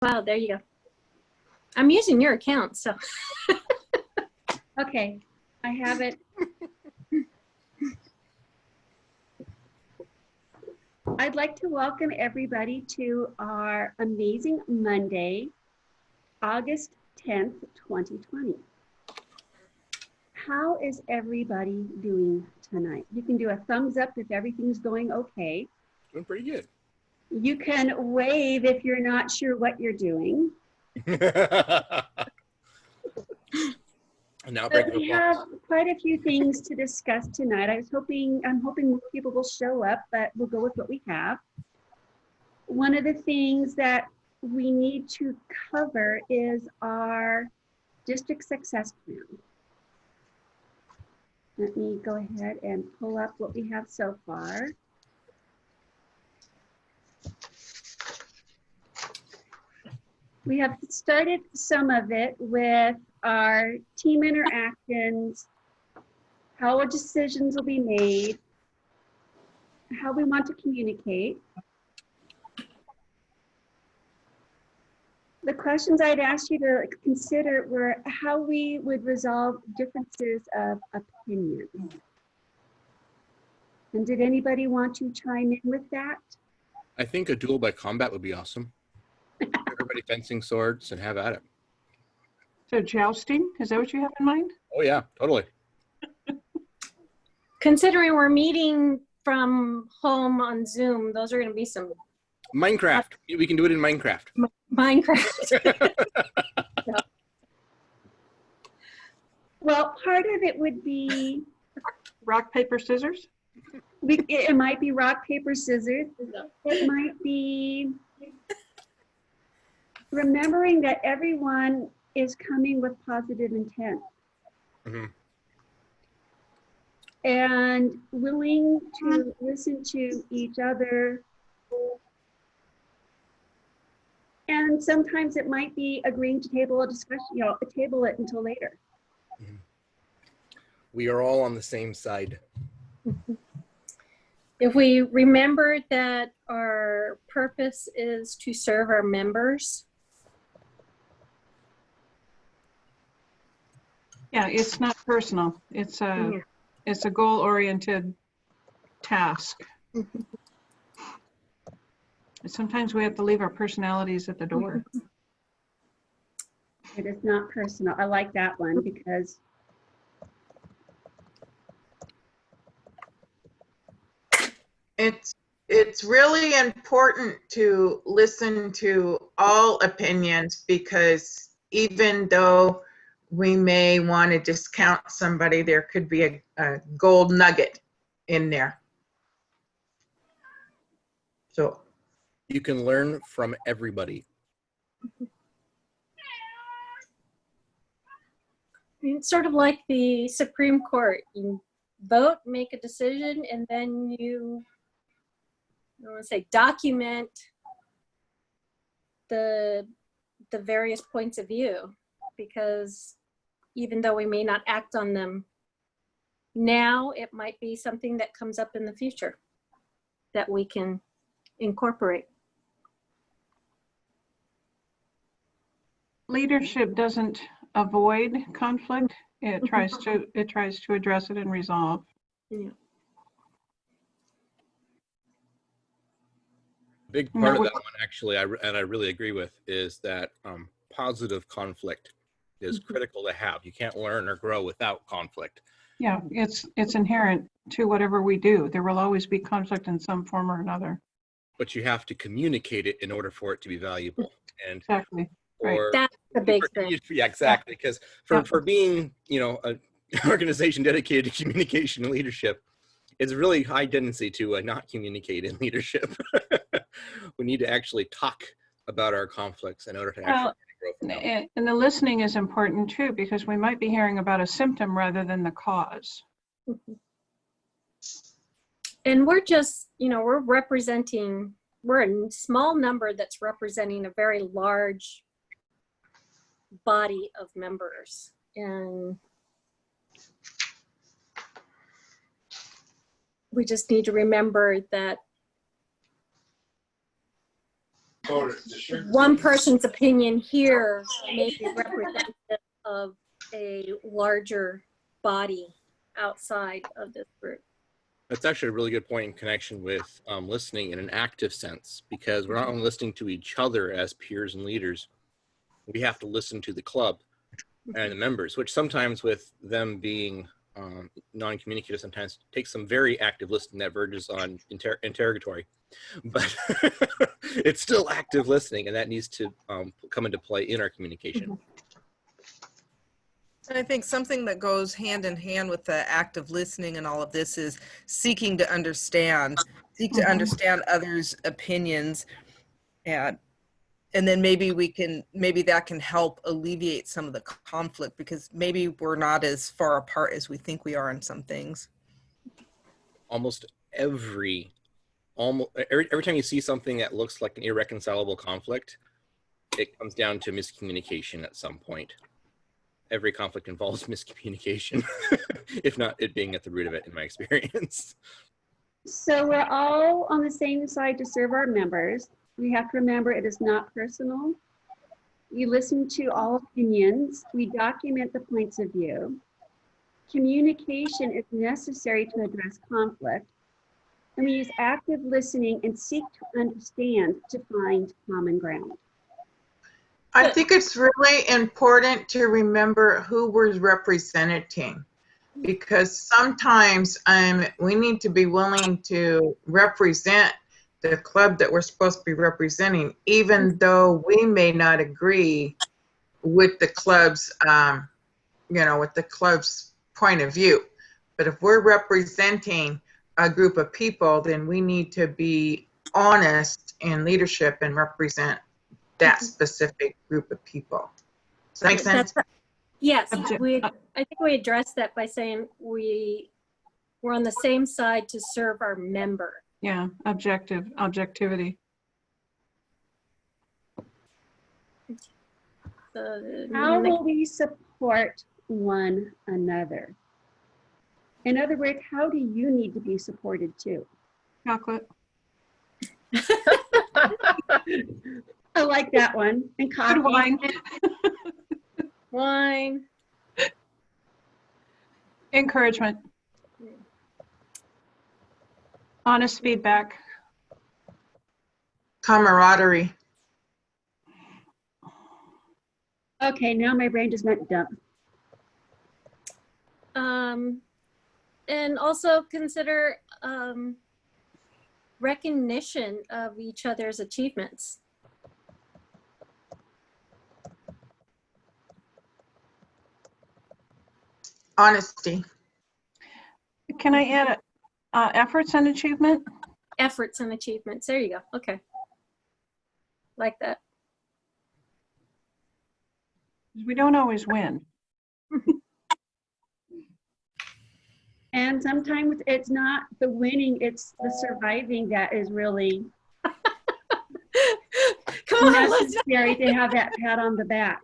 Wow, there you go. I'm using your account, so. Okay, I have it. I'd like to welcome everybody to our amazing Monday, August 10th, 2020. How is everybody doing tonight? You can do a thumbs up if everything's going okay. Doing pretty good. You can wave if you're not sure what you're doing. Now But we have quite a few things to discuss tonight. I'm hoping more people will show up, but we'll go with what we have. One of the things that we need to cover is our district success plan. Let me go ahead and pull up what we have so far. We have started some of it with our team interactions, how our decisions will be made, how we want to communicate. The questions I'd asked you to consider were how we would resolve differences of opinion. And did anybody want to chime in with that? I think a duel by combat would be awesome. Everybody fencing swords and have at it. So jousting, is that what you have in mind? Oh yeah, totally. Considering we're meeting from home on Zoom, those are going to be some Minecraft. We can do it in Minecraft. Minecraft. Well, part of it would be Rock, paper, scissors? it might be rock, paper, scissors. It might be remembering that everyone is coming with positive intent. Mm-hmm. And willing to listen to each other. And sometimes it might be agreeing to table a discussion, table it until later. Mm-hmm. We are all on the same side. If we remember that our purpose is to serve our members. Yeah, it's not personal. It's a goal-oriented task. Mm-hmm. Sometimes we have to leave our personalities at the door. It is not personal. I like that one because it's really important to listen to all opinions, because even though we may want to discount somebody, there could be a gold nugget in there. So you can learn from everybody. It's sort of like the Supreme Court. You vote, make a decision, and then you, I want to say, document the various points of view, because even though we may not act on them now, it might be something that comes up in the future that we can incorporate. Leadership doesn't avoid conflict. It tries to address it and resolve. Yeah. Big part of that one, actually, I really agree with, is that positive conflict is critical to have. You can't learn or grow without conflict. Yeah, it's inherent to whatever we do. There will always be conflict in some form or another. But you have to communicate it in order for it to be valuable. And exactly. Right. That's the big thing. Yeah, exactly. Because for being, an organization dedicated to communication and leadership, it's really high tendency to not communicate in leadership. We need to actually talk about our conflicts in order to actually grow from them. And the listening is important too, because we might be hearing about a symptom rather than the cause. And we're just, we're a small number that's representing a very large body of members. And we just need to remember that one person's opinion here may be representative of a larger body outside of this group. That's actually a really good point in connection with listening in an active sense, because we're not only listening to each other as peers and leaders, we have to listen to the club and the members, which sometimes with them being non-communicative sometimes takes some very active listening that verges on interrogatory, but it's still active listening, and that needs to come into play in our communication. And I think something that goes hand in hand with the active listening and all of this is seeking to understand, understand others' opinions, and then maybe that can help alleviate some of the conflict, because maybe we're not as far apart as we think we are in some things. Almost every time you see something that looks like an irreconcilable conflict, it comes down to miscommunication at some point. Every conflict involves miscommunication, if not it being at the root of it, in my experience. So we're all on the same side to serve our members. We have to remember it is not personal. You listen to all opinions. We document the points of view. Communication is necessary to address conflict. And we use active listening and seek to understand to find common ground. I think it's really important to remember who we're representing, because sometimes we need to be willing to represent the club that we're supposed to be representing, even though we may not agree with the club's, with the club's point of view. But if we're representing a group of people, then we need to be honest in leadership and represent that specific group of people. Does that make sense? Yes, I think we addressed that by saying we're on the same side to serve our member. Yeah, objectivity. How will we support one another? In other words, how do you need to be supported too? Chocolate. I like that one. And coffee. Good wine. Wine. Encouragement. Honest feedback. Camaraderie. Okay, now my brain just went dumb. And also consider recognition of each other's achievements. Honesty. Can I add efforts and achievement? Efforts and achievements. There you go. Okay. Like that. We don't always win. And sometimes it's not the winning, it's the surviving that is really necessary to have that pat on the back.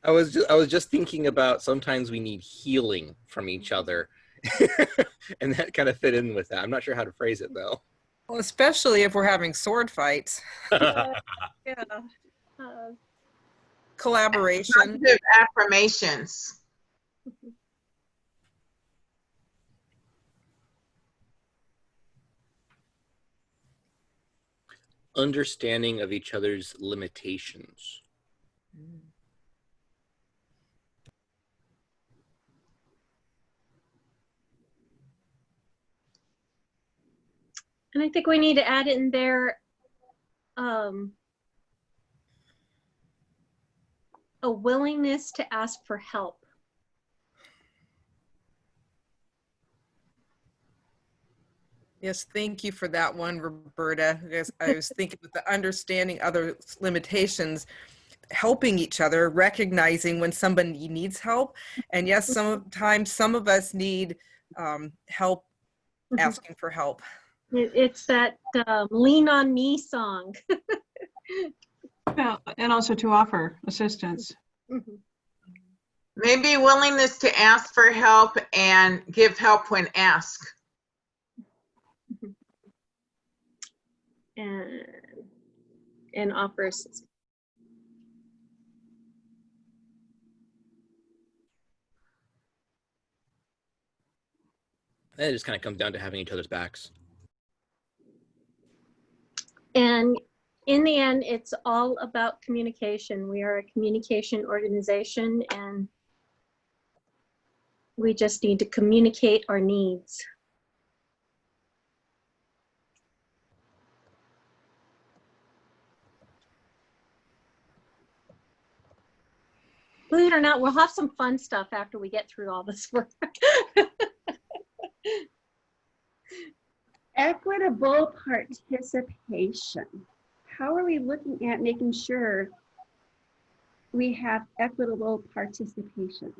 I was just thinking about sometimes we need healing from each other. And that kind of fit in with that. I'm not sure how to phrase it though. Well, especially if we're having sword fights. Yeah. Collaboration. Positive affirmations. Understanding of each other's limitations. And I think we need to add in there a willingness to ask for help. Yes, thank you for that one, Roberta. I was thinking with the understanding other limitations, helping each other, recognizing when somebody needs help. And yes, sometimes some of us need help asking for help. It's that lean on me song. Well, and also to offer assistance. Maybe willingness to ask for help and give help when asked. And and offer assistance. It just kind of comes down to having each other's backs. And in the end, it's all about communication. We are a communication organization, and we just need to communicate our needs. Believe it or not, we'll have some fun stuff after we get through all this work. Equitable participation. How are we looking at making sure we have equitable participation?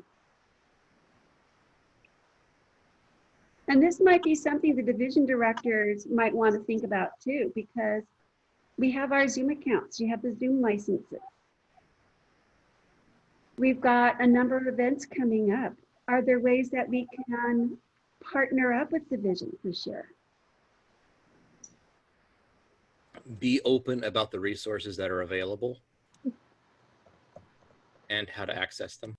And this might be something the division directors might want to think about too, because we have our Zoom accounts, you have the Zoom licenses. We've got a number of events coming up. Are there ways that we can partner up with divisions this year? Be open about the resources that are available and how to access them.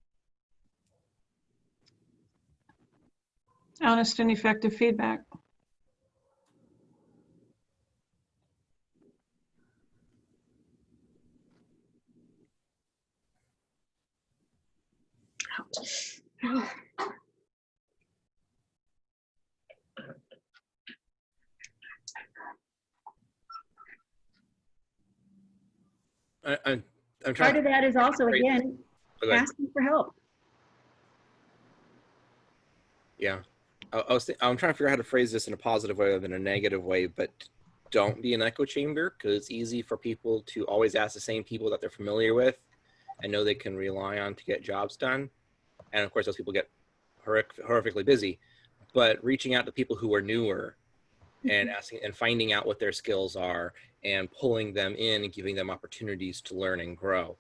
Honest and effective feedback. I'm Part trying. of that is also, again, Okay. asking for help. Yeah, I'm trying to figure out how to phrase this in a positive way rather than a negative way, but don't be an echo chamber, because it's easy for people to always ask the same people that they're familiar with and know they can rely on to get jobs done. And of course, those people get horrifically busy. But reaching out to people who are newer and asking and finding out what their skills are and pulling them in and giving them opportunities to learn and grow.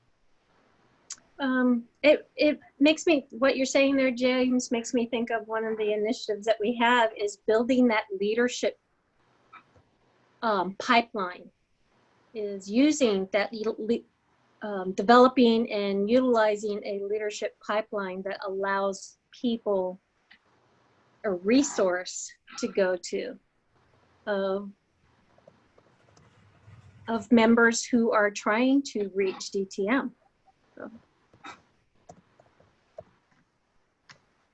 It makes me, what you're saying there, James, makes me think of one of the initiatives that we have is building that leadership pipeline, is using that, developing and utilizing a leadership pipeline that allows people a resource to go to of members who are trying to reach DTM. So.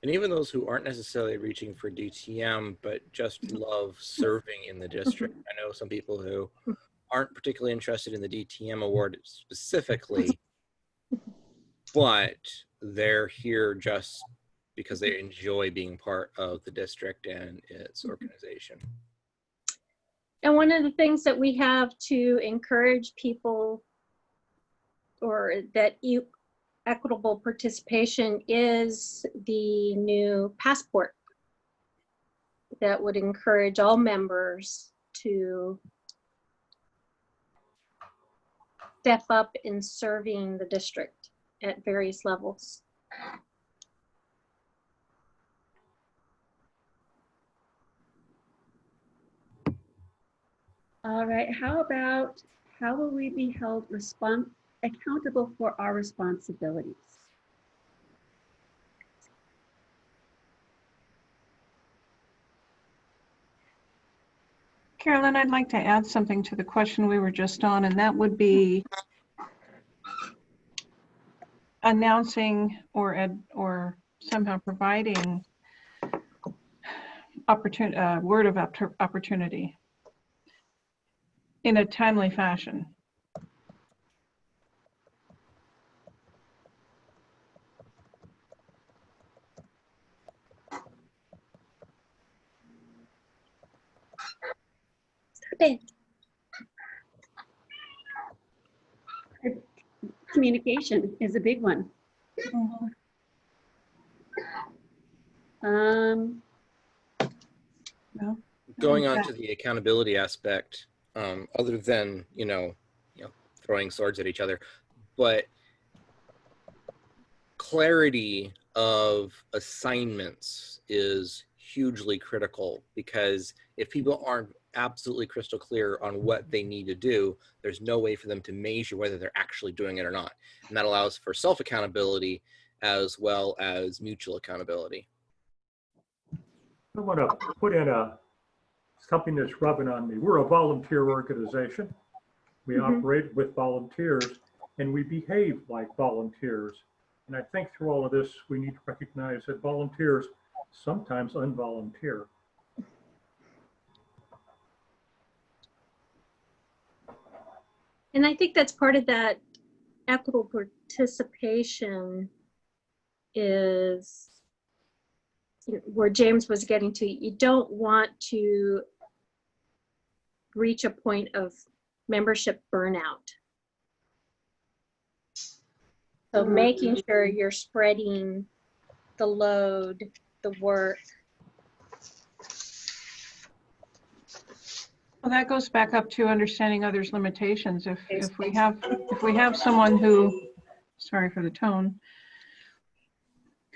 And even those who aren't necessarily reaching for DTM, but just love serving in the district. I know some people who aren't particularly interested in the DTM award specifically, but they're here just because they enjoy being part of the district and its organization. And one of the things that we have to encourage people, or that equitable participation, is the new passport that would encourage all members to step up in serving the district at various levels. All right, how about, how will we be held accountable for our responsibilities? Carolyn, I'd like to add something to the question we were just on, and that would be announcing or somehow providing word of opportunity in a timely fashion. Communication is a big one. Well, Going on to the accountability aspect, other than, you know, throwing swords at each other, but clarity of assignments is hugely critical, because if people aren't absolutely crystal clear on what they need to do, there's no way for them to measure whether they're actually doing it or not. And that allows for self-accountability as well as mutual accountability. I want to put in something that's rubbing on me. We're a volunteer organization. We operate with volunteers and we behave like volunteers. And I think through all of this, we need to recognize that volunteers sometimes unvolunteer. And I think that's part of that equitable participation is where James was getting to. You don't want to reach a point of membership burnout. So making sure you're spreading the load, the work. Well, that goes back up to understanding others' limitations. If we have someone who, sorry for the tone,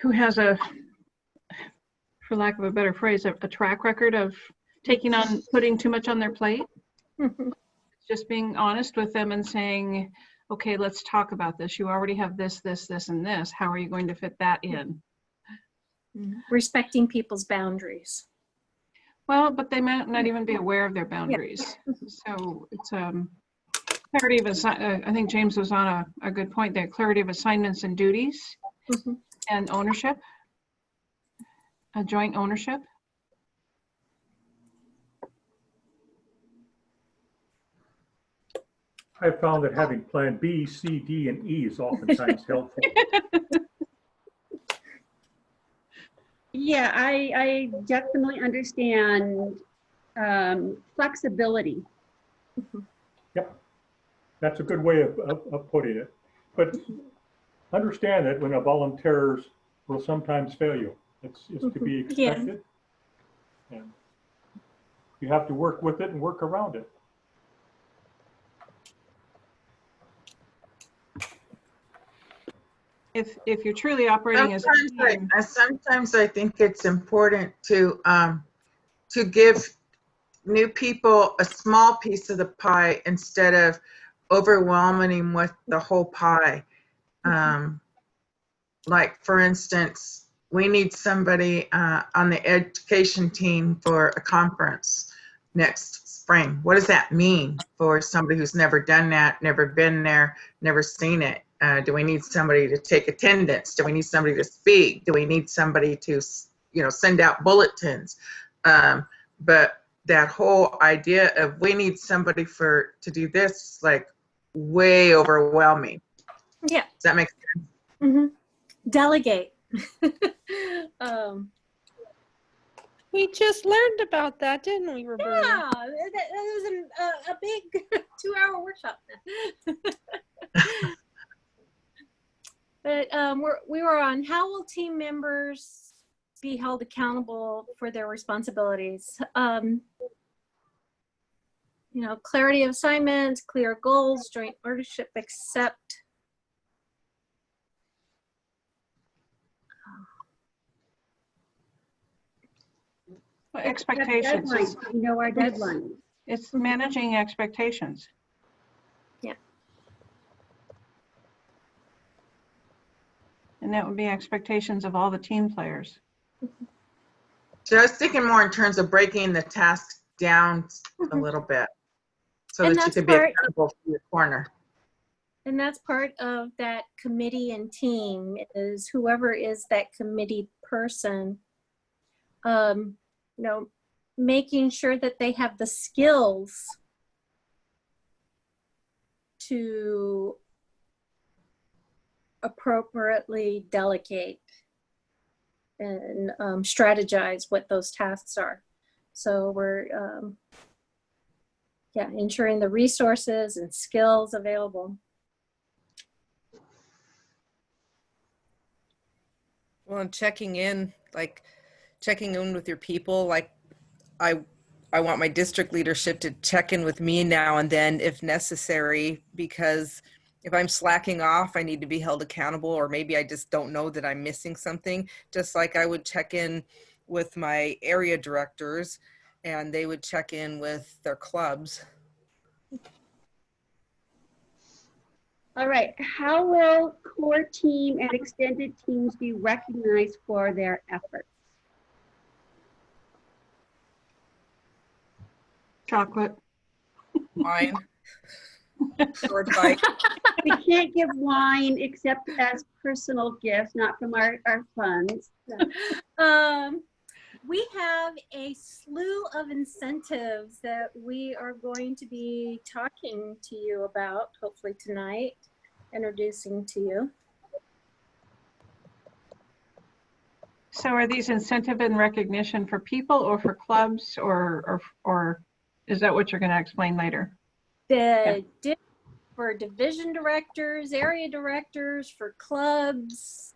who has for lack of a better phrase, a track record of putting too much on their plate, just being honest with them and saying, okay, let's talk about this. You already have this, this, this, and this. How are you going to fit that in? Respecting people's boundaries. Well, but they might not even be aware of their boundaries. So it's clarity of I think James was on a good point there. Clarity of assignments and duties and ownership, a joint ownership. I've found that having plan B, C, D, and E is oftentimes helpful. Yeah, I definitely understand flexibility. Yep, that's a good way of putting it. But understand that when volunteers will sometimes fail you. It's to be expected. Yeah. And you have to work with it and work around it. If you're truly operating as a team. Sometimes I think it's important to give new people a small piece of the pie instead of overwhelming them with the whole pie. Like for instance, we need somebody on the education team for a conference next spring. What does that mean for somebody who's never done that, never been there, never seen it? Do we need somebody to take attendance? Do we need somebody to speak? Do we need somebody to, send out bulletins? But that whole idea of we need somebody to do this, like way overwhelming. Yeah. Does that make sense? Mm-hmm. Delegate. We just learned about that, didn't we, Roberta? Yeah, that was a big 2-hour workshop. But we were on how will team members be held accountable for their responsibilities? Clarity of assignments, clear goals, joint ownership, accept. Expectations. Our deadlines. It's managing expectations. Yeah. And that would be expectations of all the team players. So I was thinking more in terms of breaking the tasks down a little bit so And that you that's could be accountable for your corner. And that's part of that committee and team is whoever is that committee person, making sure that they have the skills to appropriately delegate and strategize what those tasks are. So we're ensuring the resources and skills available. Well, and checking in with your people, like I want my district leadership to check in with me now and then if necessary, because if I'm slacking off, I need to be held accountable, or maybe I just don't know that I'm missing something. Just like I would check in with my area directors and they would check in with their clubs. All right, how will core team and extended teams be recognized for their efforts? Chocolate. Wine. Sword fight. We can't give wine except as personal gifts, not from our funds. We have a slew of incentives that we are going to be talking to you about, hopefully tonight, introducing to you. So are these incentive and recognition for people or for clubs, or is that what you're going to explain later? For division directors, area directors, for clubs,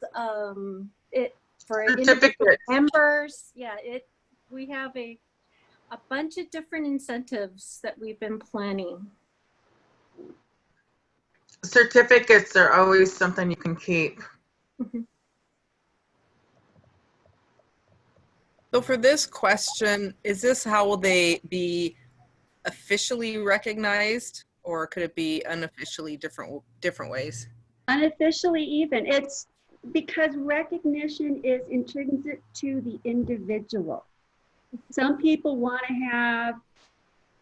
for individual members. Yeah, we have a bunch of different incentives that we've been planning. Certificates are always something you can keep. So for this question, is this how will they be officially recognized, or could it be unofficially different ways? Unofficially even. It's because recognition is intrinsic to the individual. Some people want to have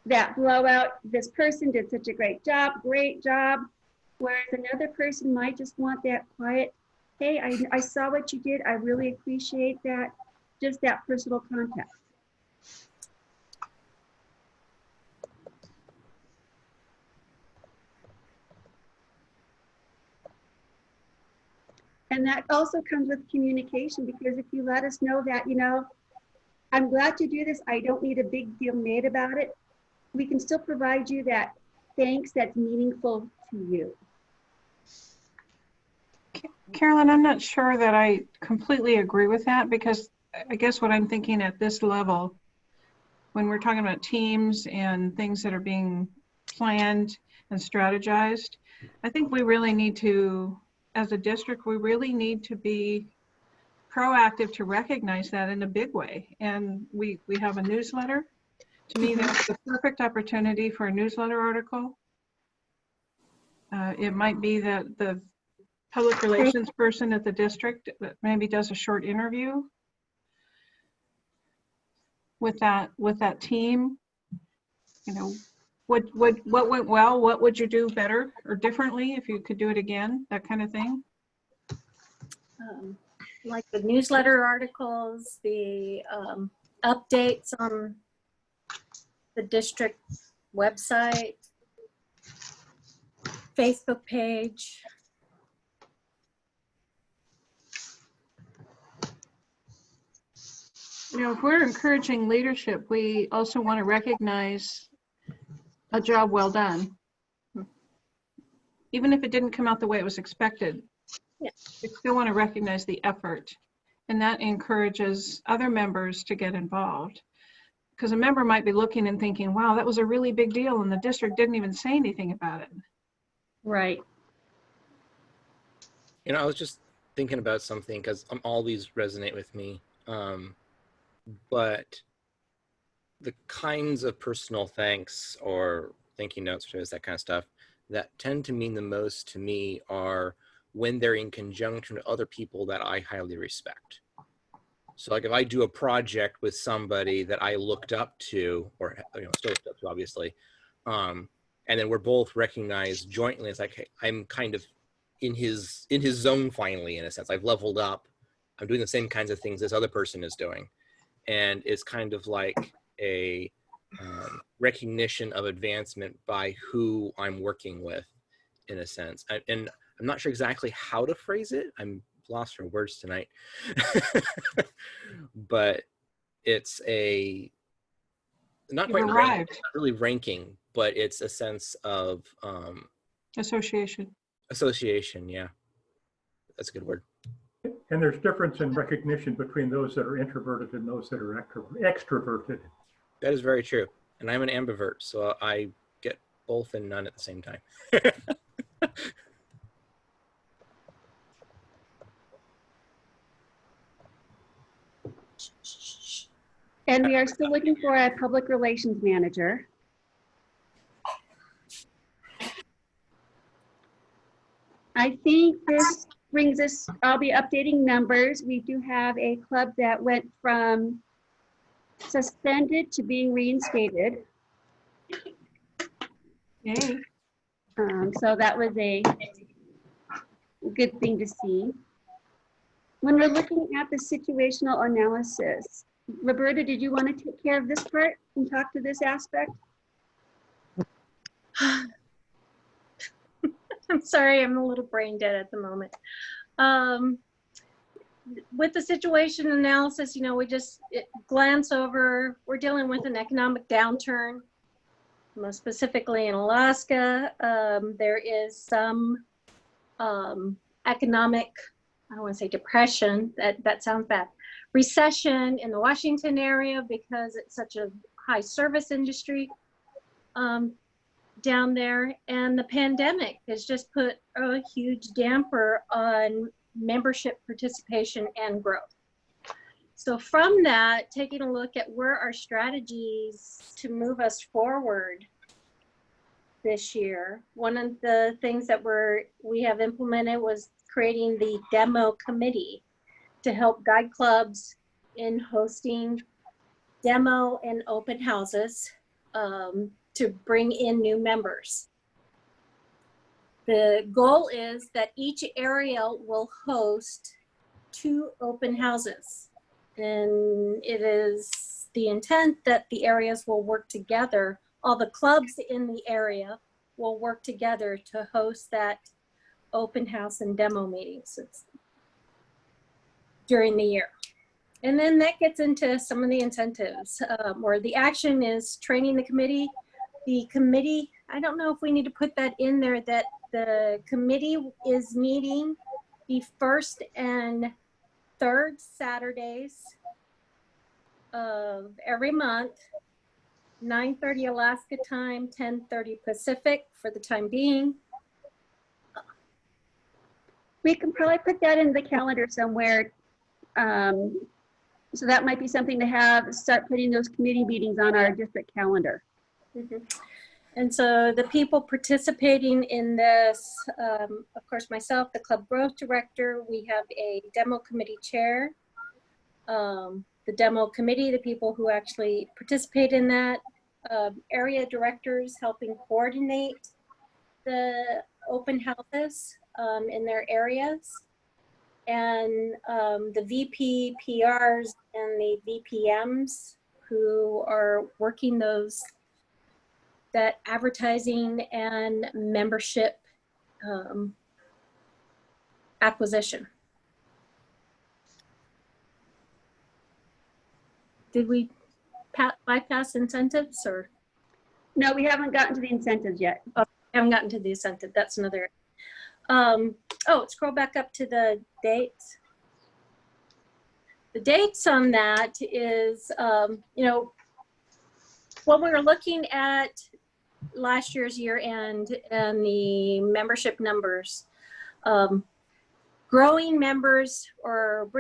that blowout, this person did such a great job, whereas another person might just want that quiet, hey, I saw what you did, I really appreciate that, just that personal contact. And that also comes with communication, because if you let us know that, you know, I'm glad to do this, I don't need a big deal made about it, we can still provide you that thanks that's meaningful to you. Carolyn, I'm not sure that I completely agree with that, because I guess what I'm thinking at this level, when we're talking about teams and things that are being planned and strategized, I think we really need to, as a district, we really need to be proactive to recognize that in a big way. And we have a newsletter. To me, that's the perfect opportunity for a newsletter article. It might be that the public relations person at the district maybe does a short interview with that team. You know, what went well, what would you do better or differently if you could do it again, that kind of thing. Like the newsletter articles, the updates on the district website, Facebook page. You know, if we're encouraging leadership, we also want to recognize a job well done. Even if it didn't come out the way it was expected, yeah, we still want to recognize the effort. And that encourages other members to get involved. Because a member might be looking and thinking, wow, that was a really big deal, and the district didn't even say anything about it. Right. You know, I was just thinking about something, because all these resonate with me. But the kinds of personal thanks or thank you notes, that kind of stuff, that tend to mean the most to me are when they're in conjunction with other people that I highly respect. So like if I do a project with somebody that I looked up to, or still looked up to, obviously, and then we're both recognized jointly, it's like, hey, I'm kind of in his zone finally, in a sense. I've leveled up. I'm doing the same kinds of things this other person is doing, and it's kind of like a recognition of advancement by who I'm working with, in a sense. And I'm not sure exactly how to phrase it. I'm lost for words tonight. But it's not quite rank, not really ranking, but it's a sense of Association. Yeah, that's a good word. And there's difference in recognition between those that are introverted and those that are extroverted. That is very true. And I'm an ambivert, so I get both and none at the same time. And we are still looking for a public relations manager. I think this brings us, I'll be updating numbers. We do have a club that went from suspended to being reinstated. Yay. So that was a good thing to see. When we're looking at the situational analysis, Roberta, did you want to take care of this part and talk to this aspect? I'm sorry, I'm a little brain dead at the moment. With the situation analysis, you know, we just glance over, we're dealing with an economic downturn, most specifically in Alaska. There is some economic, I don't want to say depression, that sounds bad, recession in the Washington area because it's such a high service industry down there. And the pandemic has just put a huge damper on membership participation and growth. So from that, taking a look at where our strategies to move us forward this year, one of the things that we have implemented was creating the demo committee to help guide clubs in hosting demo and open houses to bring in new members. The goal is that each area will host 2 open houses. And it is the intent that the areas will work together. All the clubs in the area will work together to host that open house and demo meetings during the year. And then that gets into some of the incentives, or the action is training the committee. The committee, I don't know if we need to put that in there, that the committee is meeting the 1st and 3rd Saturdays of every month, 9:30 Alaska time, 10:30 Pacific for the time being. We can probably put that in the calendar somewhere. So that might be something to start putting those committee meetings on our district calendar. Mm-hmm. And so the people participating in this, of course, myself, the club growth director, we have a demo committee chair, the demo committee, the people who actually participate in that, area directors helping coordinate the open houses in their areas, and the VP PRs and the VPMs who are working that advertising and membership acquisition. Did we bypass incentives or? No, we haven't gotten to the incentives yet. Oh, I haven't gotten to the incentive. That's another. Oh, scroll back up to the dates. The dates on that is, you know, when we were looking at last year's year end and the membership numbers, growing members or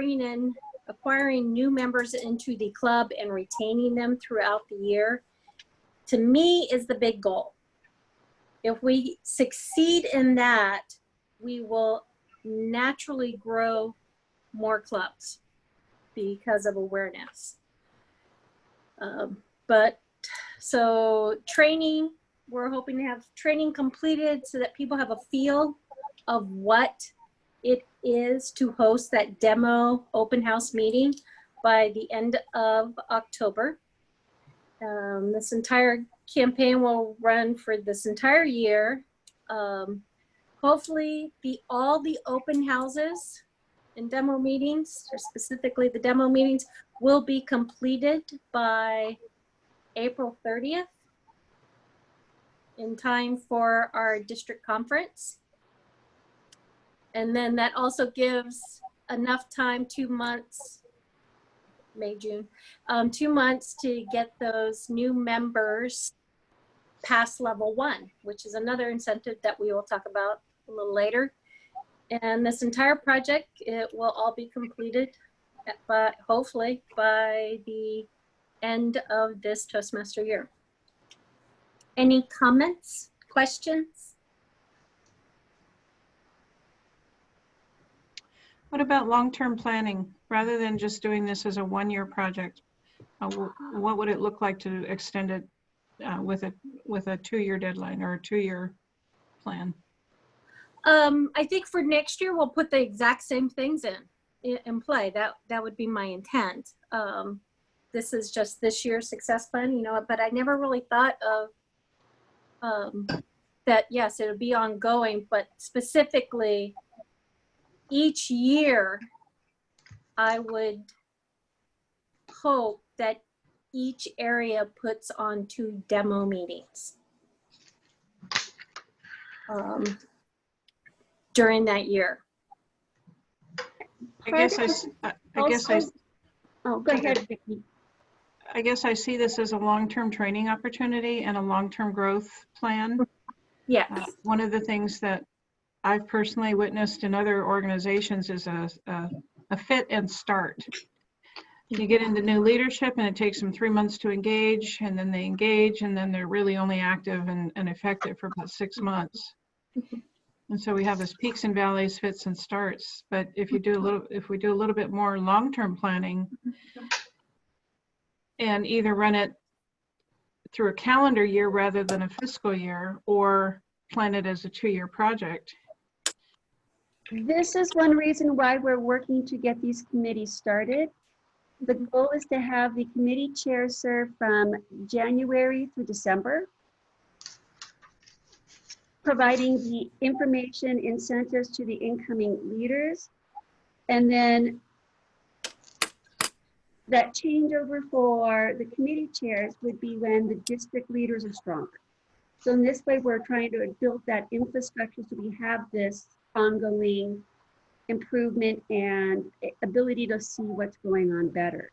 acquiring new members into the club and retaining them throughout the year, to me, is the big goal. If we succeed in that, we will naturally grow more clubs because of awareness. So training, we're hoping to have training completed so that people have a feel of what it is to host that demo open house meeting by the end of October. This entire campaign will run for this entire year. Hopefully all the open houses and demo meetings, or specifically the demo meetings, will be completed by April 30th in time for our district conference. And then that also gives enough time, 2 months, May, June, 2 months to get those new members past level 1, which is another incentive that we will talk about a little later. And this entire project, it will all be completed, hopefully by the end of this Toastmaster year. Any comments, questions? What about long-term planning? Rather than just doing this as a one-year project, what would it look like to extend it with a 2-year deadline or a 2-year plan? I think for next year, we'll put the exact same things in play. That would be my intent. This is just this year's success plan, you know, but I never really thought of that, yes, it would be ongoing, but specifically each year, I would hope that each area puts on 2 demo meetings during that year. I guess Oh, go ahead, Vicki. I guess I see this as a long-term training opportunity and a long-term growth plan. Yes. One of the things that I've personally witnessed in other organizations is a fit and start. You get into new leadership and it takes them 3 months to engage, and then they engage, and then they're really only active and effective for about 6 months. And so we have this peaks and valleys, fits and starts. But if we do a little bit more long-term planning and either run it through a calendar year rather than a fiscal year, or plan it as a 2-year project. This is one reason why we're working to get these committees started. The goal is to have the committee chairs serve from January through December, providing the information, incentives to the incoming leaders, and then that changeover for the committee chairs would be when the district leaders are stronger. So in this way, we're trying to build that infrastructure so we have this ongoing improvement and ability to see what's going on better.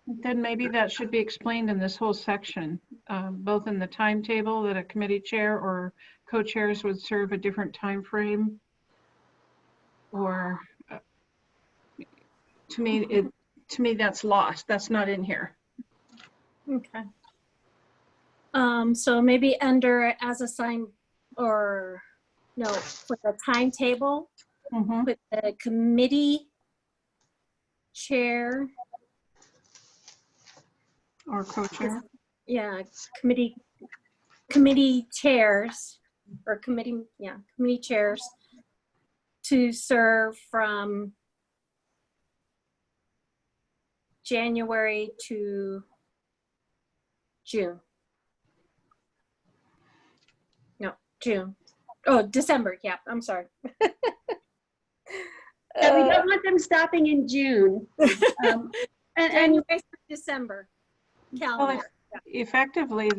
Then maybe that should be explained in this whole section, both in the timetable that a committee chair or co-chairs would serve a different time frame, or to me that's lost. That's not in here. Okay. So maybe under as assigned, or no, for the timetable, with the committee chair Or co-chair. Yeah, committee chairs or committee chairs to serve from January to June. No, June. Oh, December. Yeah, I'm sorry. And we don't want them stopping in June. And January to December calendar. Well, effectively,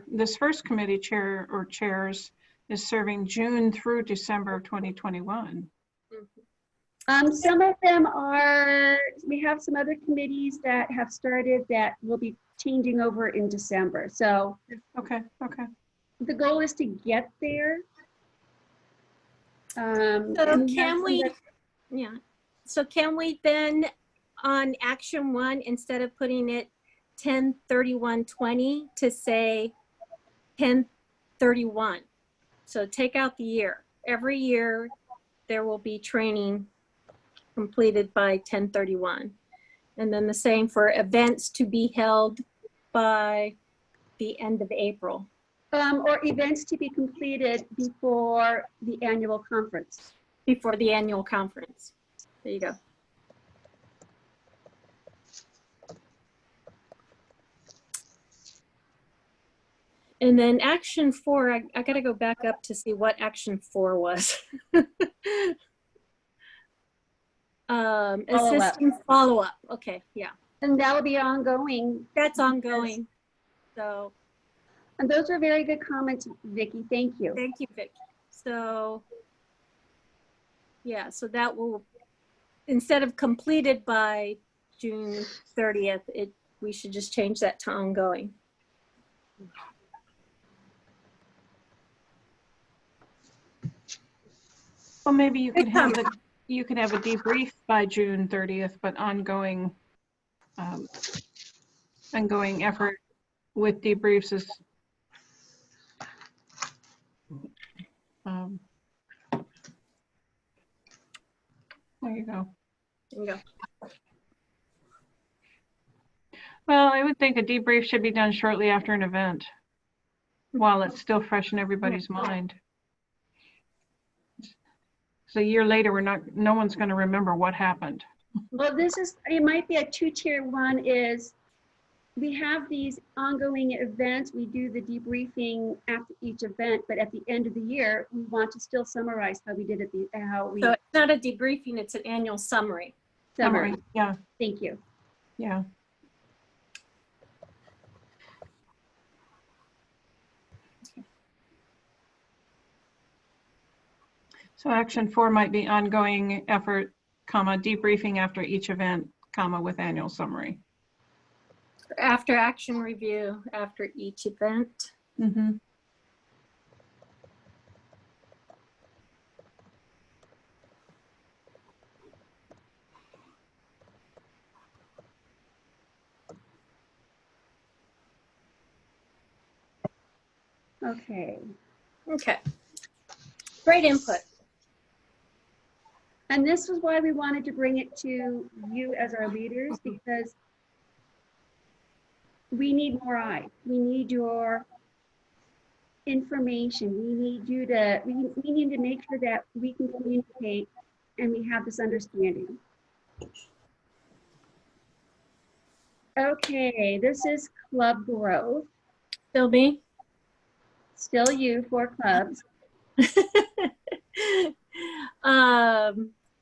this first committee chair or chairs is serving June through December of 2021. some of them are, we have some other committees that have started that will be changing over in December. So Okay. the goal is to get there. So can we, so can we then on action 1, instead of putting it 10/31/20 to say 10/31? So take out the year. Every year there will be training completed by 10/31. And then the same for events to be held by the end of April. Or events to be completed before the annual conference. Before the annual conference. There you go. And then action 4, I gotta go back up to see what action 4 was. Assisting follow-up. Okay, yeah. And that will be ongoing. That's ongoing. So. And those are very good comments, Vicki. Thank you. Thank you, Vicki. So, yeah, so that will, instead of completed by June 30th, we should just change that to ongoing. Well, maybe you could have a debrief by June 30th, but ongoing ongoing effort with debriefs is there you go. There you go. Well, I would think a debrief should be done shortly after an event while it's still fresh in everybody's mind. So a year later, no one's going to remember what happened. Well, it might be a two-tier. One is we have these ongoing events. We do the debriefing after each event, but at the end of the year, we want to still summarize how we did it, So it's not a debriefing, it's an annual summary. summary. Yeah, Thank you. yeah. So action 4 might be ongoing effort, comma, debriefing after each event, comma, with annual summary. After action review, after each event. Mm-hmm. Okay. Okay. Great input. And this was why we wanted to bring it to you as our leaders, because we need more eyes. We need your information. We need you to, we need to make sure that we can communicate and we have this understanding. Okay, this is club growth. Still me? Still you for clubs.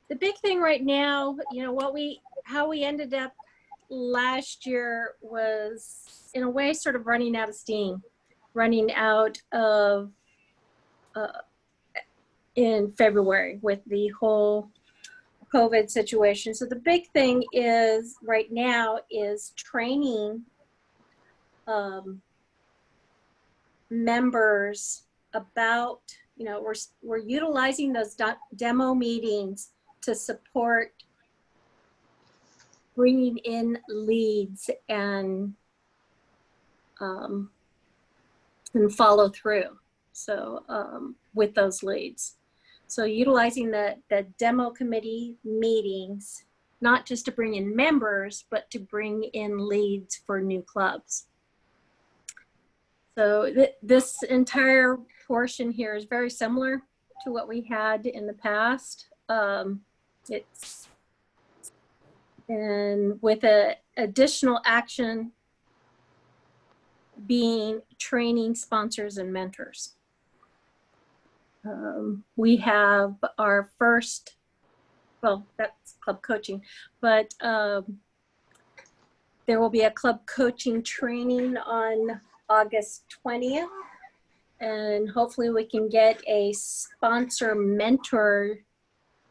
The big thing right now, you know, how we ended up last year was in a way sort of running out of steam, running out of in February with the whole COVID situation. So the big thing is right now is training members about, you know, we're utilizing those demo meetings to support bringing in leads and follow through. So with those leads. So utilizing the demo committee meetings, not just to bring in members, but to bring in leads for new clubs. So this entire portion here is very similar to what we had in the past. And with a additional action being training sponsors and mentors. We have our first, well, that's club coaching, but there will be a club coaching training on August 20th. And hopefully we can get a sponsor mentor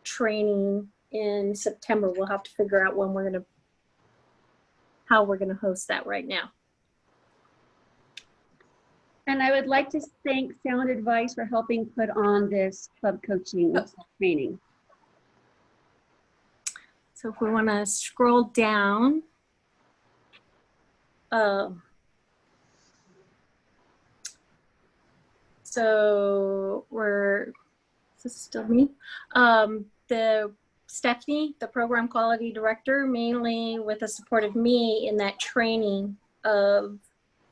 training in September. We'll have to figure out when how we're gonna host that right now. And I would like to thank Sound Advice for helping put on this club coaching training. So if we wanna scroll down, so is this still me? Stephanie, the program quality director, mainly with the support of me in that training of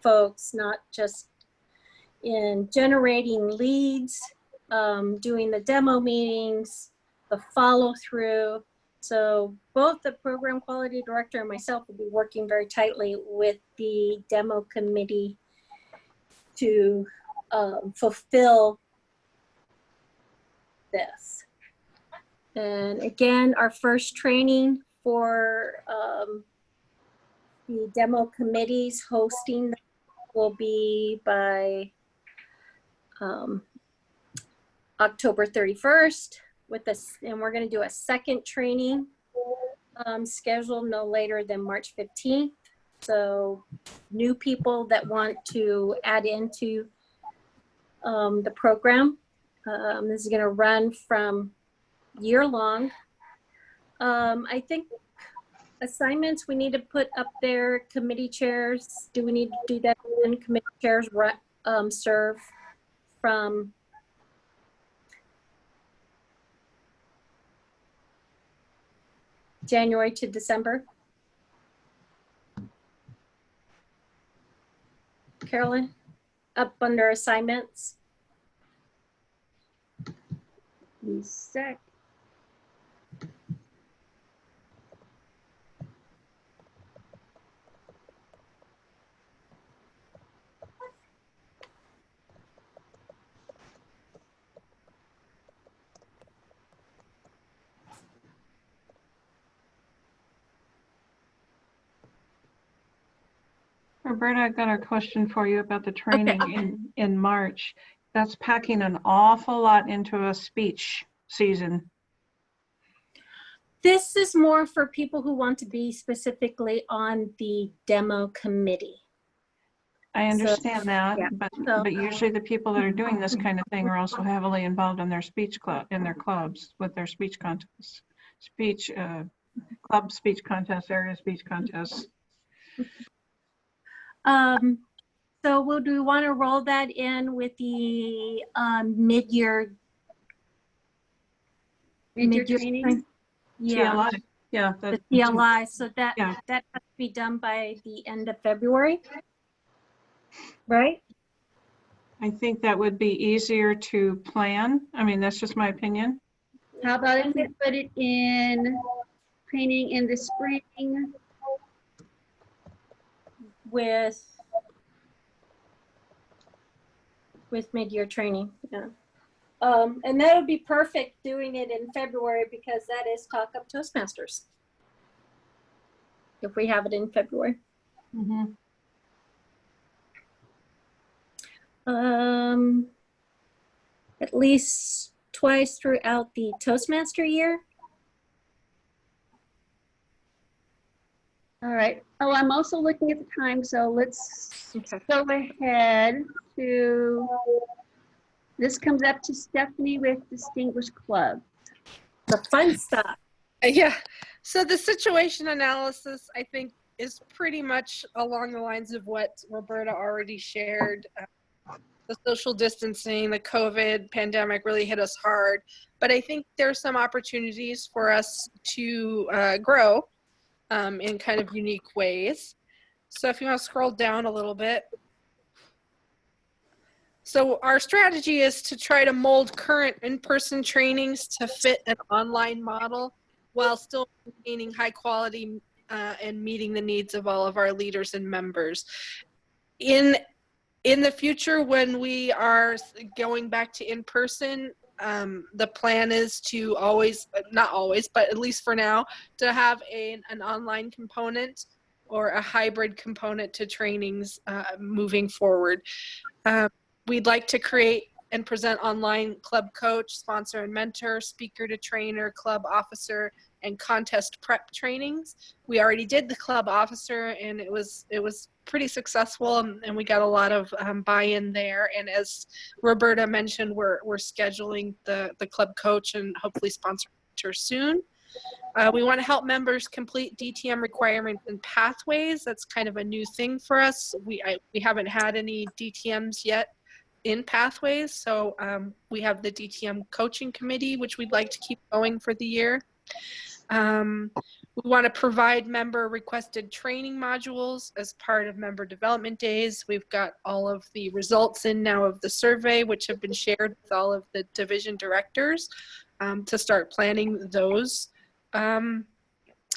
folks, not just in generating leads, doing the demo meetings, the follow through. So both the program quality director and myself will be working very tightly with the demo committee to fulfill this. And again, our first training for the demo committees hosting will be by October 31st with this, and we're going to do a second training scheduled no later than March 15th. So new people that want to add into the program, this is going to run from year long. I think Assignments, we need to put up there committee chairs. Do we need to do that when committee chairs serve from January to December? Carolyn, up under assignments. One sec. Roberta, I've got a question for you about the training in March. That's packing an awful lot into a speech season. This is more for people who want to be specifically on the demo committee. I understand that, yeah. but usually the people that are doing this kind of thing are also heavily involved in their speech club, in their clubs with their speech contests, club speech contests, area speech contests. So do we want to roll that in with the mid-year training? Yeah, TLI, yeah. the TLI. So that Yeah. that has to be done by the end of February, right? I think that would be easier to plan. I mean, that's just my opinion. How about if we put it in training in the spring? With mid-year training, yeah. And that would be perfect doing it in February because that is Talk Up Toastmasters. If we have it in February. Mm-hmm. At least twice throughout the Toastmaster year. All right. Oh, I'm also looking at the time, so let's go ahead to, this comes up to Stephanie with Distinguished Club. The fun stuff. Yeah. So the situation analysis, I think, is pretty much along the lines of what Roberta already shared. The social distancing, the COVID pandemic really hit us hard, but I think there's some opportunities for us to grow in kind of unique ways. So if you want to scroll down a little bit. So our strategy is to try to mold current in-person trainings to fit an online model while still maintaining high quality and meeting the needs of all of our leaders and members. In the future, when we are going back to in-person, the plan is to always, not always, but at least for now, to have an online component or a hybrid component to trainings moving forward. We'd like to create and present online club coach, sponsor and mentor, speaker to trainer, club officer, and contest prep trainings. We already did the club officer and it was pretty successful and we got a lot of buy-in there. And as Roberta mentioned, we're scheduling the club coach and hopefully sponsor soon. We want to help members complete DTM requirements and pathways. That's kind of a new thing for us. We haven't had any DTMs yet in pathways. So we have the DTM coaching committee, which we'd like to keep going for the year. We want to provide member requested training modules as part of member development days. We've got all of the results in now of the survey, which have been shared with all of the division directors to start planning those.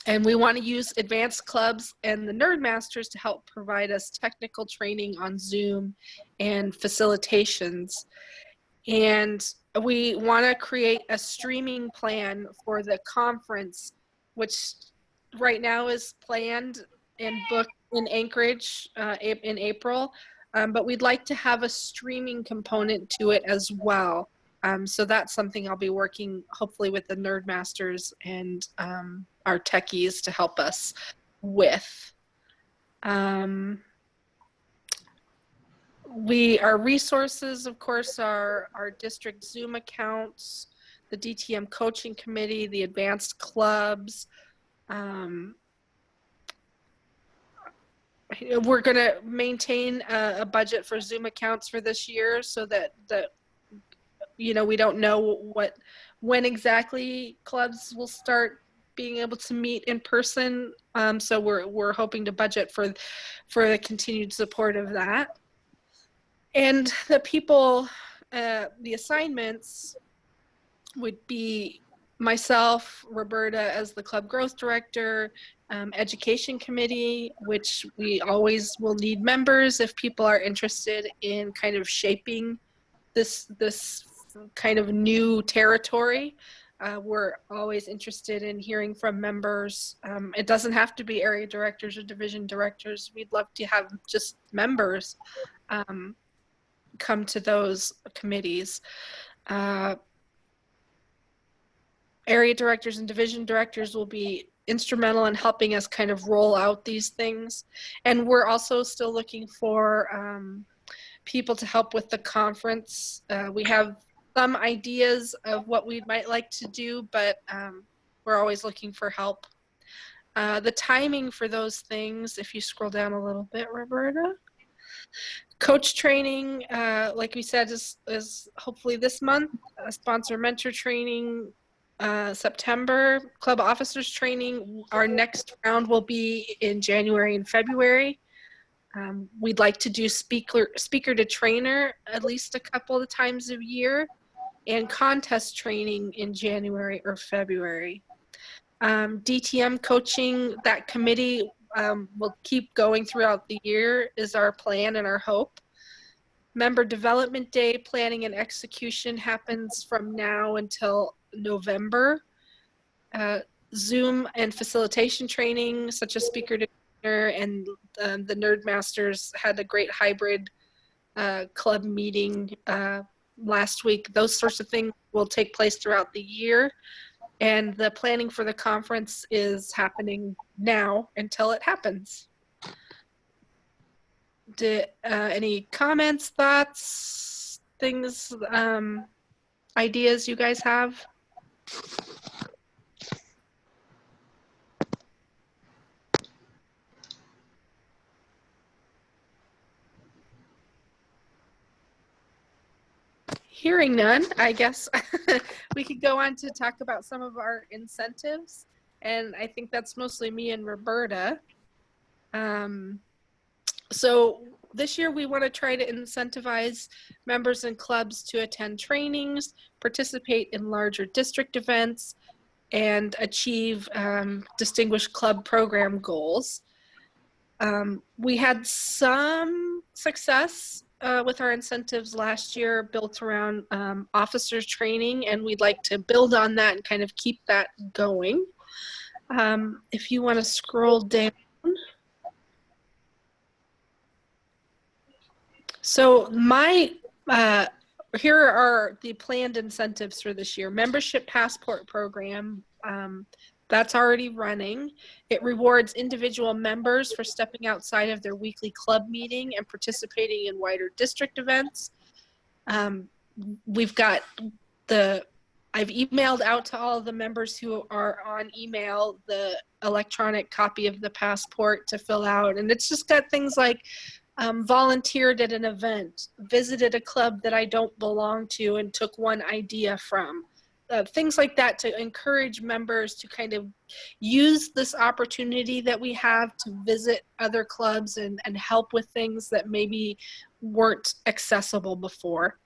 And we want to use advanced clubs and the Nerd Masters to help provide us technical training on Zoom and facilitations. And we want to create a streaming plan for the conference, which right now is planned and booked in Anchorage in April. But we'd like to have a streaming component to it as well. So that's something I'll be working hopefully with the Nerd Masters and our techies to help us with. Our resources, of course, are our district Zoom accounts, the DTM coaching committee, the advanced clubs, we're going to maintain a budget for Zoom accounts for this year so that we don't know when exactly clubs will start being able to meet in person. So we're hoping to budget for the continued support of that. And the people, the assignments would be myself, Roberta as the club growth director, education committee, which we always will need members if people are interested in kind of shaping this kind of new territory. We're always interested in hearing from members. It doesn't have to be area directors or division directors. We'd love to have just members come to those committees. Area directors and division directors will be instrumental in helping us kind of roll out these things. And we're also still looking for people to help with the conference. We have some ideas of what we might like to do, but we're always looking for help. The timing for those things, if you scroll down a little bit, Roberta. Coach training, like we said, is hopefully this month. Sponsor mentor training, September. Club officers training, our next round will be in January and February. We'd like to do speaker to trainer at least a couple of times a year, and contest training in January or February. DTM coaching, that committee will keep going throughout the year is our plan and our hope. Member Development Day planning and execution happens from now until November. Zoom and facilitation training, such as speaker to trainer, and the Nerd Masters had a great hybrid club meeting last week. Those sorts of things will take place throughout the year. And the planning for the conference is happening now until it happens. Any comments, thoughts, things, ideas you guys have? Hearing none, I guess we could go on to talk about some of our incentives. And I think that's mostly me and Roberta. So this year we want to try to incentivize members and clubs to attend trainings, participate in larger district events, and achieve distinguished club program goals. We had some success with our incentives last year built around officers training, and we'd like to build on that and kind of keep that going. If you want to scroll down. So here are the planned incentives for this year. Membership passport program, that's already running. It rewards individual members for stepping outside of their weekly club meeting and participating in wider district events. We've got I've emailed out to all of the members who are on email the electronic copy of the passport to fill out. And it's just got things like volunteered at an event, visited a club that I don't belong to and took one idea from. Things like that to encourage members to kind of use this opportunity that we have to visit other clubs and help with things that maybe weren't accessible before.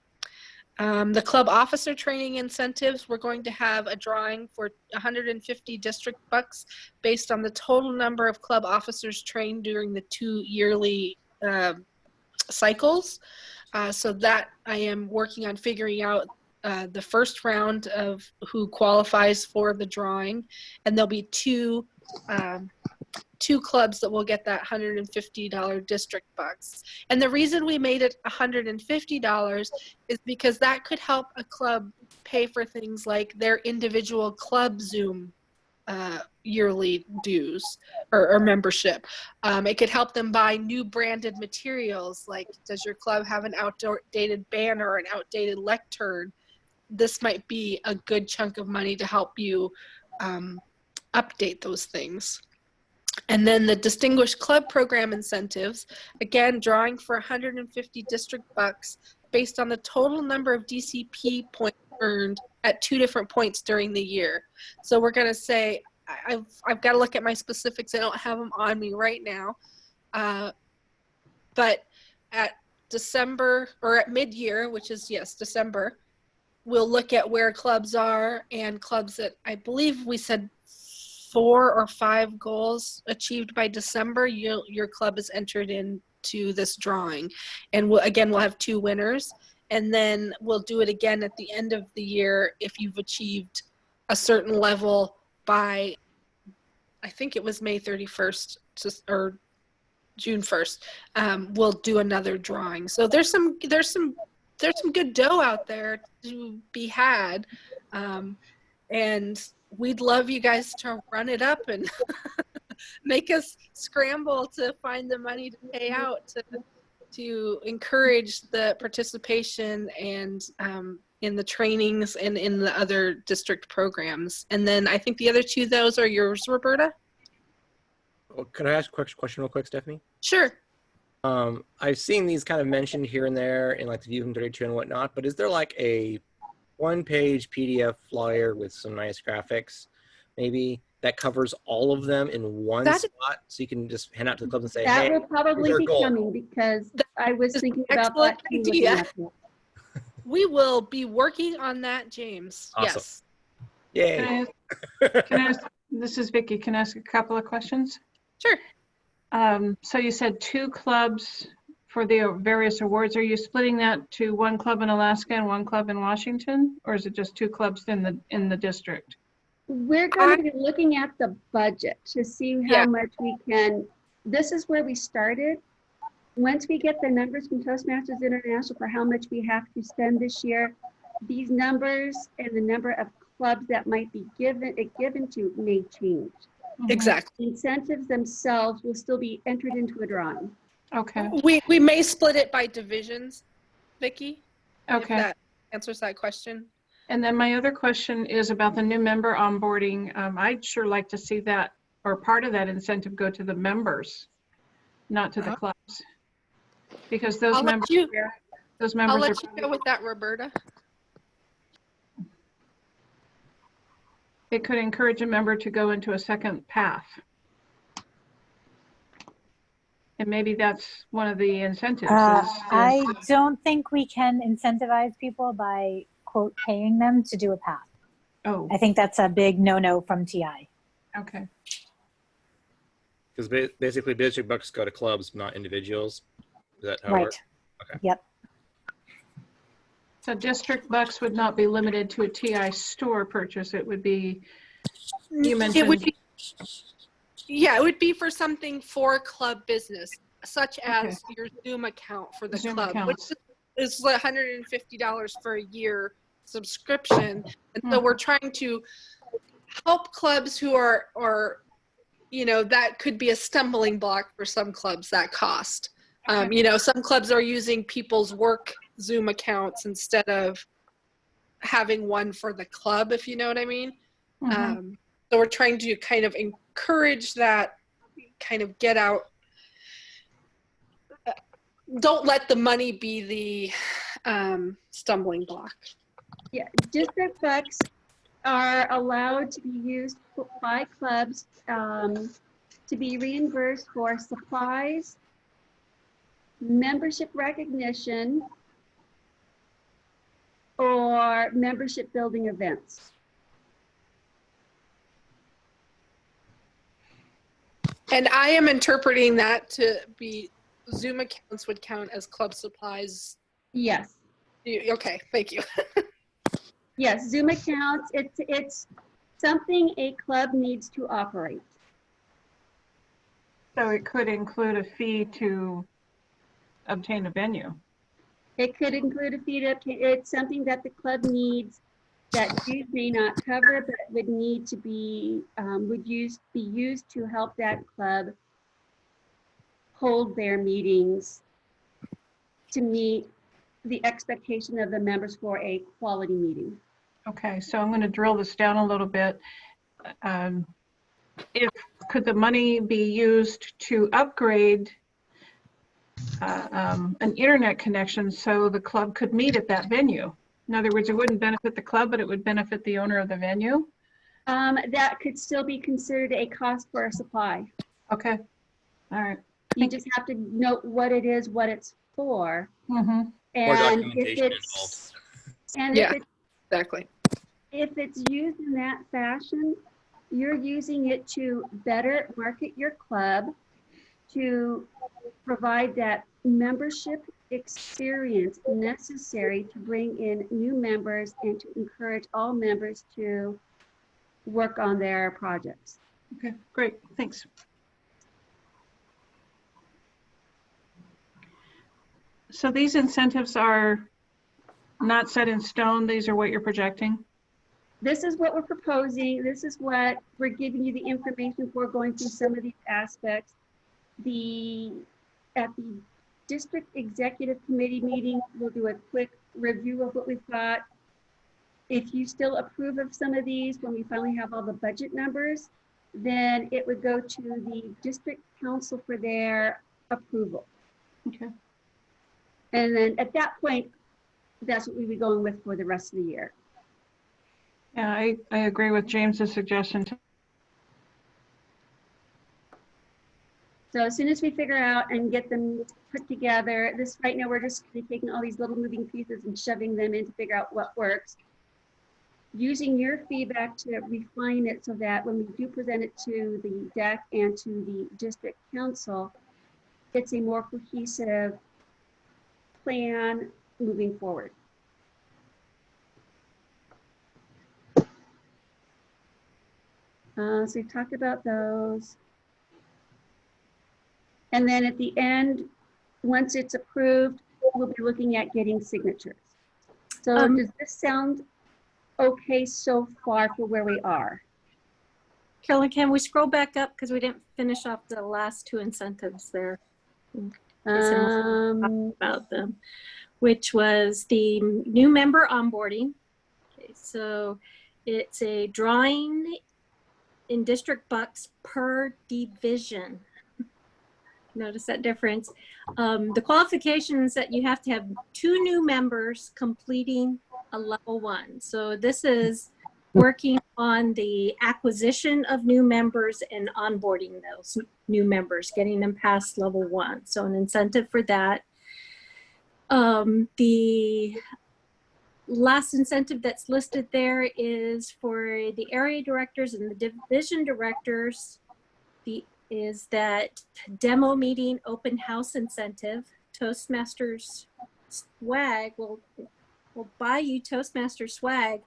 The club officer training incentives, we're going to have a drawing for 150 district bucks based on the total number of club officers trained during the 2 yearly cycles. So that I am working on figuring out the first round of who qualifies for the drawing, and there'll be two clubs that will get that $150 district bucks. And the reason we made it $150 is because that could help a club pay for things like their individual club Zoom yearly dues or membership. It could help them buy new branded materials, like does your club have an outdated banner or an outdated lectern? This might be a good chunk of money to help you update those things. And then the Distinguished Club Program incentives, again, drawing for 150 district bucks based on the total number of DCP points earned at 2 different points during the year. So we're going to say, I've got to look at my specifics. I don't have them on me right now. But at December, or at mid-year, which is, yes, December, we'll look at where clubs are, and clubs that I believe we said 4 or 5 goals achieved by December, your club is entered into this drawing. And we'll have 2 winners. And then we'll do it again at the end of the year if you've achieved a certain level by, I think it was May 31st or June 1st. We'll do another drawing. So there's some good dough out there to be had. And we'd love you guys to run it up and make us scramble to find the money to pay out to encourage the participation and in the trainings and in the other district programs. And then I think the other 2, those are yours, Roberta. Well, could I ask a question real quick, Stephanie? Sure. I've seen these kind of mentioned here and there in like the View from 32 and whatnot, but is there like a 1-page PDF flyer with some nice graphics, maybe, that covers all of them in one spot, so you can just hand out to the clubs and say, That hey, will probably be coming, because I was thinking about that too. Looking at that. We will be working on that, James. Awesome. Yes. Yay. Can I ask, this is Vicki, can I ask a couple of questions? Sure. So you said 2 clubs for the various awards. Are you splitting that to 1 club in Alaska and 1 club in Washington, or is it just 2 clubs in the district? We're going to be looking at the budget to see how much we can. This is where we started. Once we get the numbers from Toastmasters International for how much we have to spend this year, these numbers and the number of clubs that might be given to may change. Exactly. Incentives themselves will still be entered into a drawing. Okay. We may split it by divisions, Vicki. Okay. If that answers that question. And then my other question is about the new member onboarding. I'd sure like to see that, or part of that incentive, go to the members, not to the clubs, because those members. I'll let you go with that, Roberta. It could encourage a member to go into a second path. And maybe that's one of the incentives. I don't think we can incentivize people by, quote, paying them to do a path. Oh. I think that's a big no-no from TI. Okay. Because basically district bucks go to clubs, not individuals. Is that how it Right. works? Okay. Yep. So district bucks would not be limited to a TI store purchase. It would be, you mentioned. It would be, yeah, it would be for something for club business, such as your Zoom account for the Zoom club, accounts. which is $150 for a year subscription. And so we're trying to help clubs who are, you know, that could be a stumbling block for some clubs, that cost. You know, some clubs are using people's work Zoom accounts instead of having one for the club, if you know what I mean. So we're trying to kind of encourage that, kind of get out. Don't let the money be the stumbling block. Yeah, district bucks are allowed to be used by clubs to be reimbursed for supplies, membership recognition, or membership building events. And I am interpreting that to be Zoom accounts would count as club supplies. Yes. Okay, thank you. Yes, Zoom accounts, it's something a club needs to operate. So it could include a fee to obtain a venue. It could include a fee to obtain. It's something that the club needs that dues may not cover, but would need to be be used to help that club hold their meetings to meet the expectation of the members for a quality meeting. Okay, so I'm going to drill this down a little bit. If could the money be used to upgrade an internet connection so the club could meet at that venue? In other words, it wouldn't benefit the club, but it would benefit the owner of the venue? That could still be considered a cost for a supply. Okay, all right. You just have to note what it is, what it's for. Mm-hmm. More And if documentation it's, and Yeah. Exactly. if it's used in that fashion, you're using it to better market your club, to provide that membership experience necessary to bring in new members and to encourage all members to work on their projects. Okay, great, thanks. So these incentives are not set in stone, these are what you're projecting? This is what we're proposing. This is what we're giving you the information for, going through some of these aspects. At the district executive committee meeting, we'll do a quick review of what we've got. If you still approve of some of these, when we finally have all the budget numbers, then it would go to the district council for their approval. Okay. And then at that point, that's what we'd be going with for the rest of the year. Yeah, I agree with James's suggestion. So as soon as we figure out and get them put together, this right now we're just taking all these little moving pieces and shoving them in to figure out what works. Using your feedback to refine it so that when we do present it to the DEC and to the district council, it's a more cohesive plan moving forward. So we've talked about those. And then at the end, once it's approved, we'll be looking at getting signatures. So does this sound okay so far for where we are? Carolyn, can we scroll back up because we didn't finish off the last two incentives there? About them, which was the new member onboarding. Okay, so it's a drawing in district bucks per division. Notice that difference. The qualifications that you have to have 2 new members completing a level 1. So this is working on the acquisition of new members and onboarding those new members, getting them past level 1. So an incentive for that. The last incentive that's listed there is for the area directors and the division directors. Is that demo meeting open house incentive. Toastmasters swag will buy you Toastmasters swag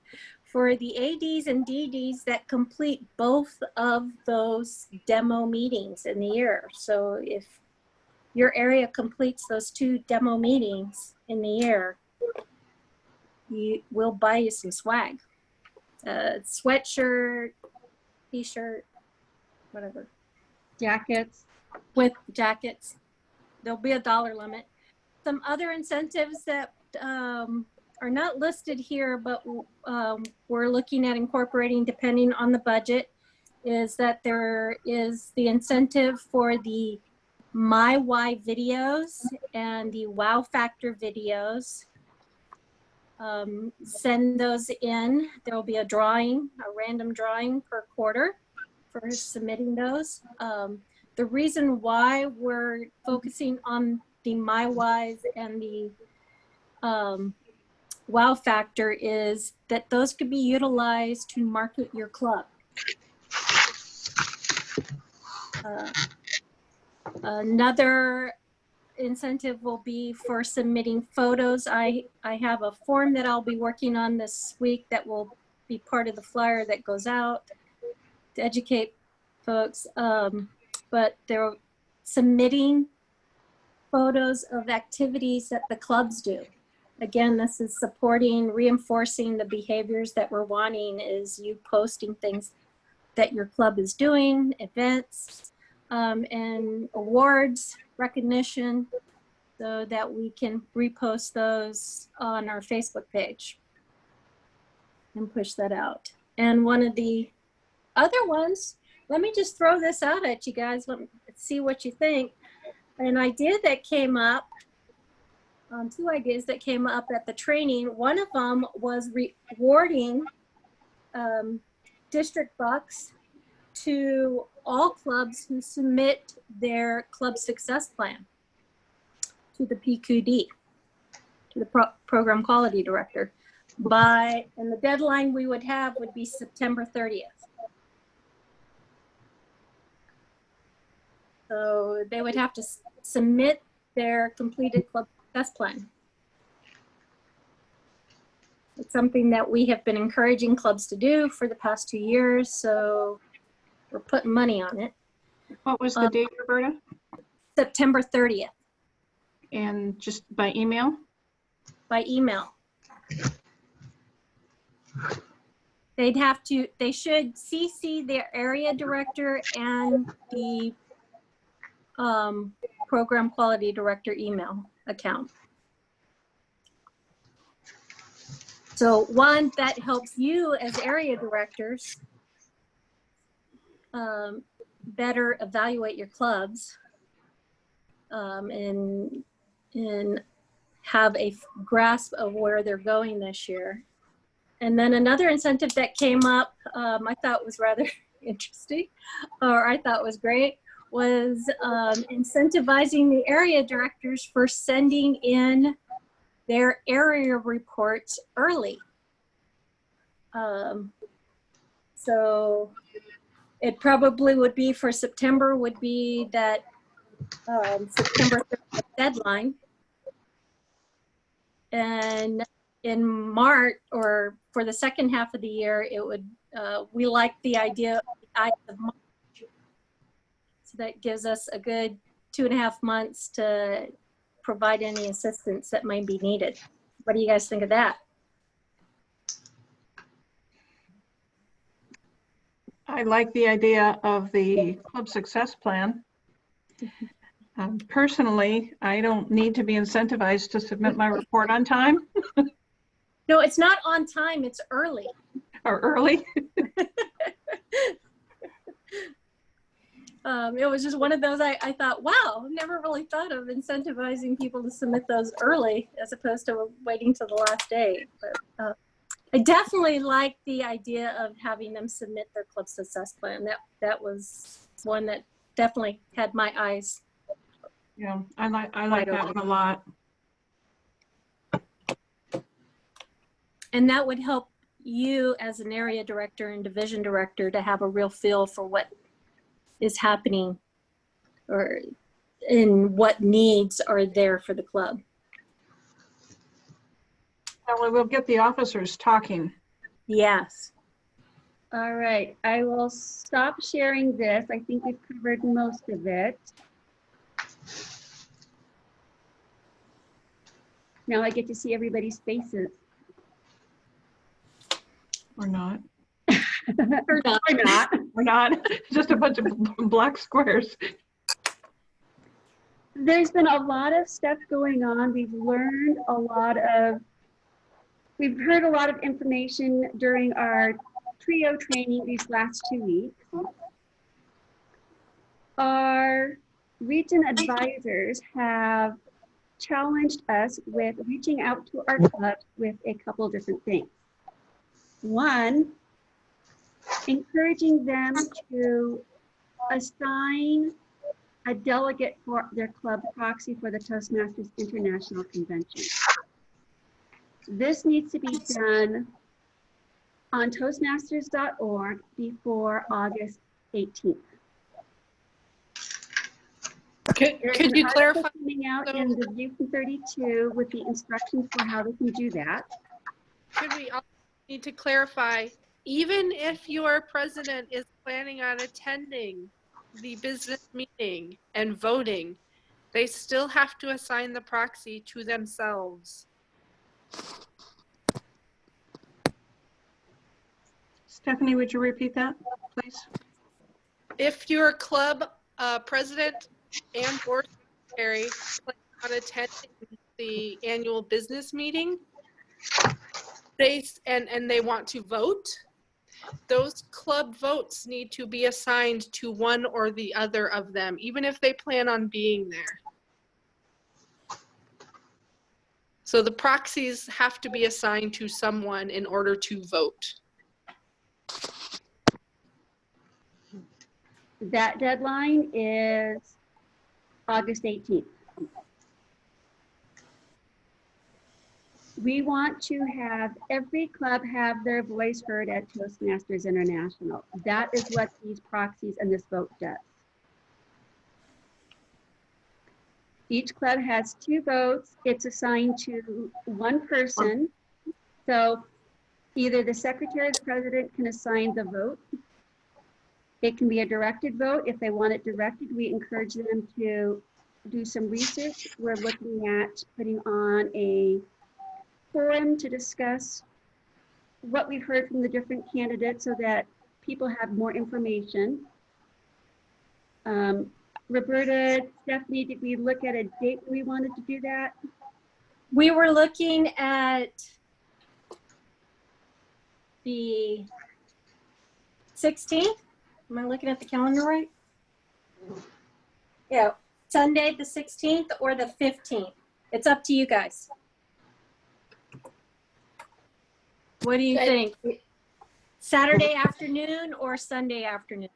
for the ADs and DDs that complete both of those demo meetings in the year. So if your area completes those 2 demo meetings in the year, we'll buy you some swag. Sweatshirt, t-shirt, whatever. Jackets. With jackets. There'll be a dollar limit. Some other incentives that are not listed here, but we're looking at incorporating depending on the budget, is that there is the incentive for the MyWhy videos and the Wow Factor videos. Send those in. There will be a drawing, a random drawing per quarter for submitting those. The reason why we're focusing on the MyWhys and the Wow Factor is that those could be utilized to market your club. Another incentive will be for submitting photos. I have a form that I'll be working on this week that will be part of the flyer that goes out to educate folks. But they're submitting photos of activities that the clubs do. Again, this is supporting, reinforcing the behaviors that we're wanting, is you posting things that your club is doing, events, and awards, recognition, so that we can repost those on our Facebook page and push that out. And one of the other ones let me just throw this out at you guys. Let me see what you think. An idea that came up, two ideas that came up at the training. One of them was rewarding district bucks to all clubs who submit their club success plan to the PQD, to the program quality director. And the deadline we would have would be September 30th. So they would have to submit their completed club success plan. It's something that we have been encouraging clubs to do for the past 2 years, so we're putting money on it. What was the date, Roberta? September 30th. And just by email? By email. They should CC their area director and the program quality director email account. So one, that helps you as area directors better evaluate your clubs and have a grasp of where they're going this year. And then another incentive that came up, I thought was rather interesting, or I thought was great, was incentivizing the area directors for sending in their area reports early. So it probably would be for September would be that September 30th deadline. And in March, or for the second half of the year, it would, we like the idea of March. So that gives us a good 2.5 months to provide any assistance that might be needed. What do you guys think of that? I like the idea of the club success plan. Personally, I don't need to be incentivized to submit my report on time. No, it's not on time, it's early. Or early. It was just one of those, I thought, wow, I've never really thought of incentivizing people to submit those early as opposed to waiting till the last day. But I definitely like the idea of having them submit their club success plan. That was one that definitely had my eyes. Yeah, I like that one a lot. And that would help you as an area director and division director to have a real feel for what is happening or in what needs are there for the club. Well, we'll get the officers talking. Yes. All right, I will stop sharing this. I think we've covered most of it. Now I get to see everybody's faces. Or not. Or not. We're not. Just a bunch of black squares. There's been a lot of stuff going on. We've learned a lot of, we've heard a lot of information during our trio training these last 2 weeks. Our region advisors have challenged us with reaching out to our clubs with a couple different things. One, encouraging them to assign a delegate for their club proxy for the Toastmasters International Convention. This needs to be done on toastmasters.org before August 18th. Could you clarify? Coming out in the Viewpoint 32 with the instructions for how they can do that. Could we also need to clarify, even if your president is planning on attending the business meeting and voting, they still have to assign the proxy to themselves? Stephanie, would you repeat that, please? If your club president and board secretary plan on attending the annual business meeting, and they want to vote, those club votes need to be assigned to one or the other of them, even if they plan on being there. So the proxies have to be assigned to someone in order to vote. That deadline is August 18th. We want to have every club have their voice heard at Toastmasters International. That is what these proxies and this vote does. Each club has 2 votes. It's assigned to one person. So either the secretary or the president can assign the vote. It can be a directed vote. If they want it directed, we encourage them to do some research. We're looking at putting on a forum to discuss what we've heard from the different candidates so that people have more information. Roberta, Stephanie, did we look at a date we wanted to do that? We were looking at the 16th. Am I looking at the calendar right? Yeah, Sunday the 16th or the 15th. It's up to you guys. What do you think? Saturday afternoon or Sunday afternoon?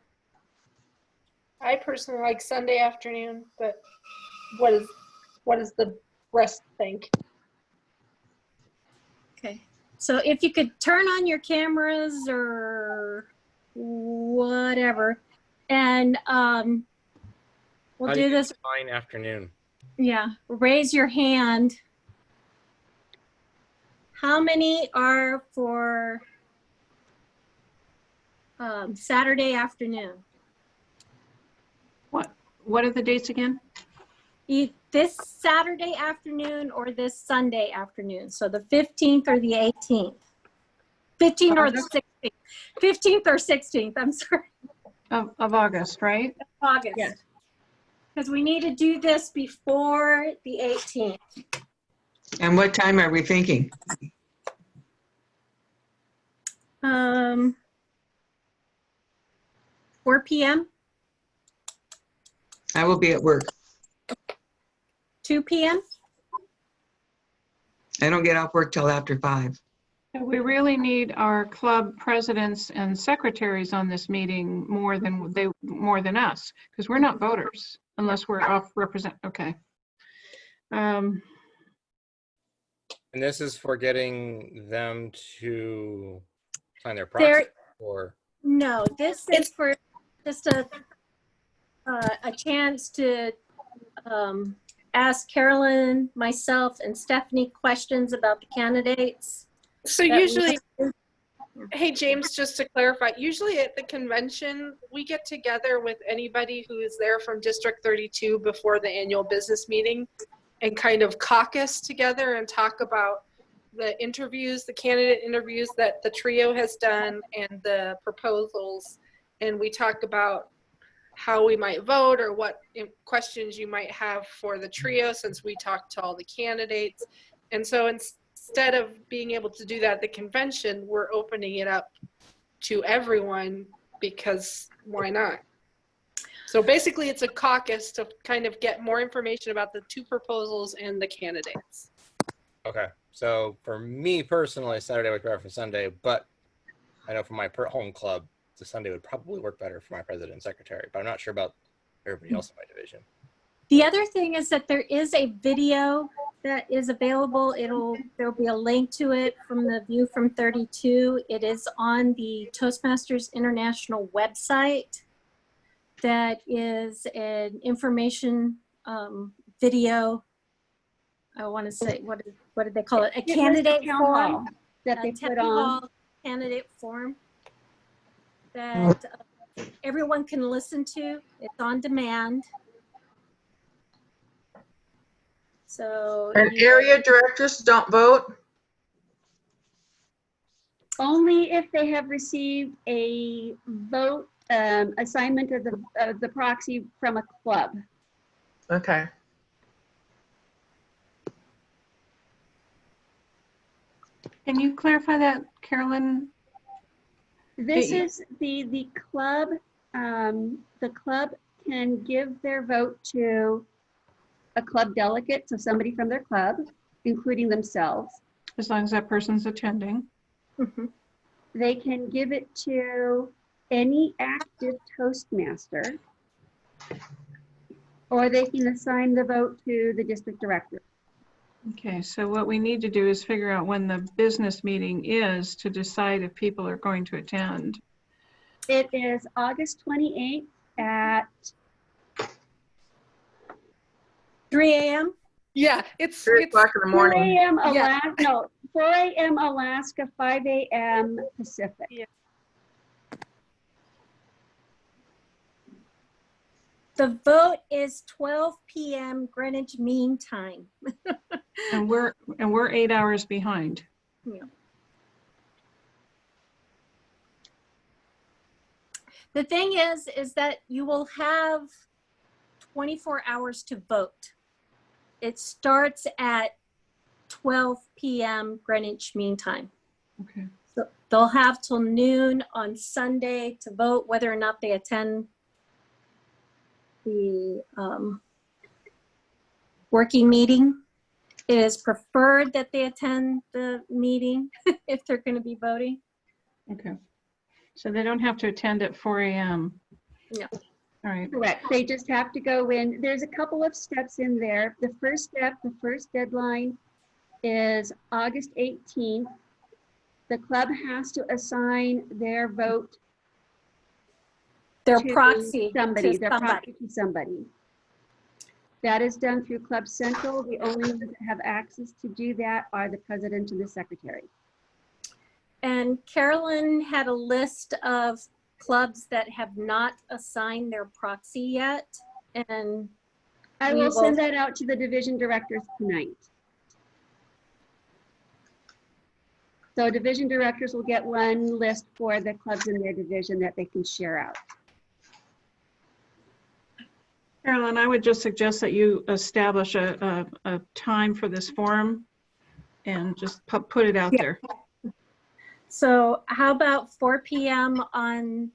I personally like Sunday afternoon, but what does the rest think? Okay, so if you could turn on your cameras or whatever, and we'll do this. Fine afternoon. Yeah, raise your hand. How many are for Saturday afternoon? What are the dates again? This Saturday afternoon or this Sunday afternoon? So the 15th or the 18th? 15th or the 16th? 15th or 16th, I'm sorry. Of August, right? August. Yes. Because we need to do this before the 18th. And what time are we thinking? 4 p.m., I will be at work. 2 p.m. I don't get off work till after 5. We really need our club presidents and secretaries on this meeting more than us, because we're not voters unless we're off represent. Okay. And this is for getting them to sign their proxy, or No, this is for just a chance to ask Carolyn, myself, and Stephanie questions about the candidates. So usually, hey James, just to clarify, usually at the convention, we get together with anybody who is there from District 32 before the annual business meeting and kind of caucus together and talk about the interviews, the candidate interviews that the trio has done and the proposals. And we talk about how we might vote or what questions you might have for the trio since we talked to all the candidates. And so instead of being able to do that at the convention, we're opening it up to everyone because why not? So basically it's a caucus to kind of get more information about the 2 proposals and the candidates. okay. So for me personally, Saturday would be better for Sunday, but I know for my home club, the Sunday would probably work better for my president and secretary, but I'm not sure about everybody else in my division. The other thing is that there is a video that is available. There'll be a link to it from the View from 32. It is on the Toastmasters International website. That is an information video. I want to say, what did they call it? A candidate forum that they put on. Candidate forum that everyone can listen to. It's on demand. So And area directors don't vote? Only if they have received a vote assignment of the proxy from a club. Okay. Can you clarify that, Carolyn? This is the club. The club can give their vote to a club delegate, so somebody from their club, including themselves. As long as that person's attending. Mhm. They can give it to any active Toastmaster, or they can assign the vote to the district director. Okay, so what we need to do is figure out when the business meeting is to decide if people are going to attend. It is August 28th at 3 a.m. Yeah, it's 3 o'clock in the 4 morning. a.m. Yeah. Alaska, no, 4 a.m. Alaska, 5 a.m. Pacific. Yeah. The vote is 12 p.m. Greenwich Mean Time. And we're 8 hours behind. The thing is that you will have 24 hours to vote. It starts at 12 p.m. Greenwich Mean Time. Okay. So they'll have till noon on Sunday to vote whether or not they attend the working meeting. It is preferred that they attend the meeting if they're going to be voting. Okay. So they don't have to attend at 4 a.m. No. All right. Correct. They just have to go in. There's a couple of steps in there. The first step, the first deadline is August 18th. The club has to assign their vote Their to proxy somebody, to their somebody. proxy to somebody. That is done through Club Central. The only ones that have access to do that are the president and the secretary. And Carolyn had a list of clubs that have not assigned their proxy yet. And I we will send that out to the division directors tonight. So division directors will get one list for the clubs in their division that they can share out. Carolyn, I would just suggest that you establish a time for this forum and just put it out there. So how about 4 p.m. on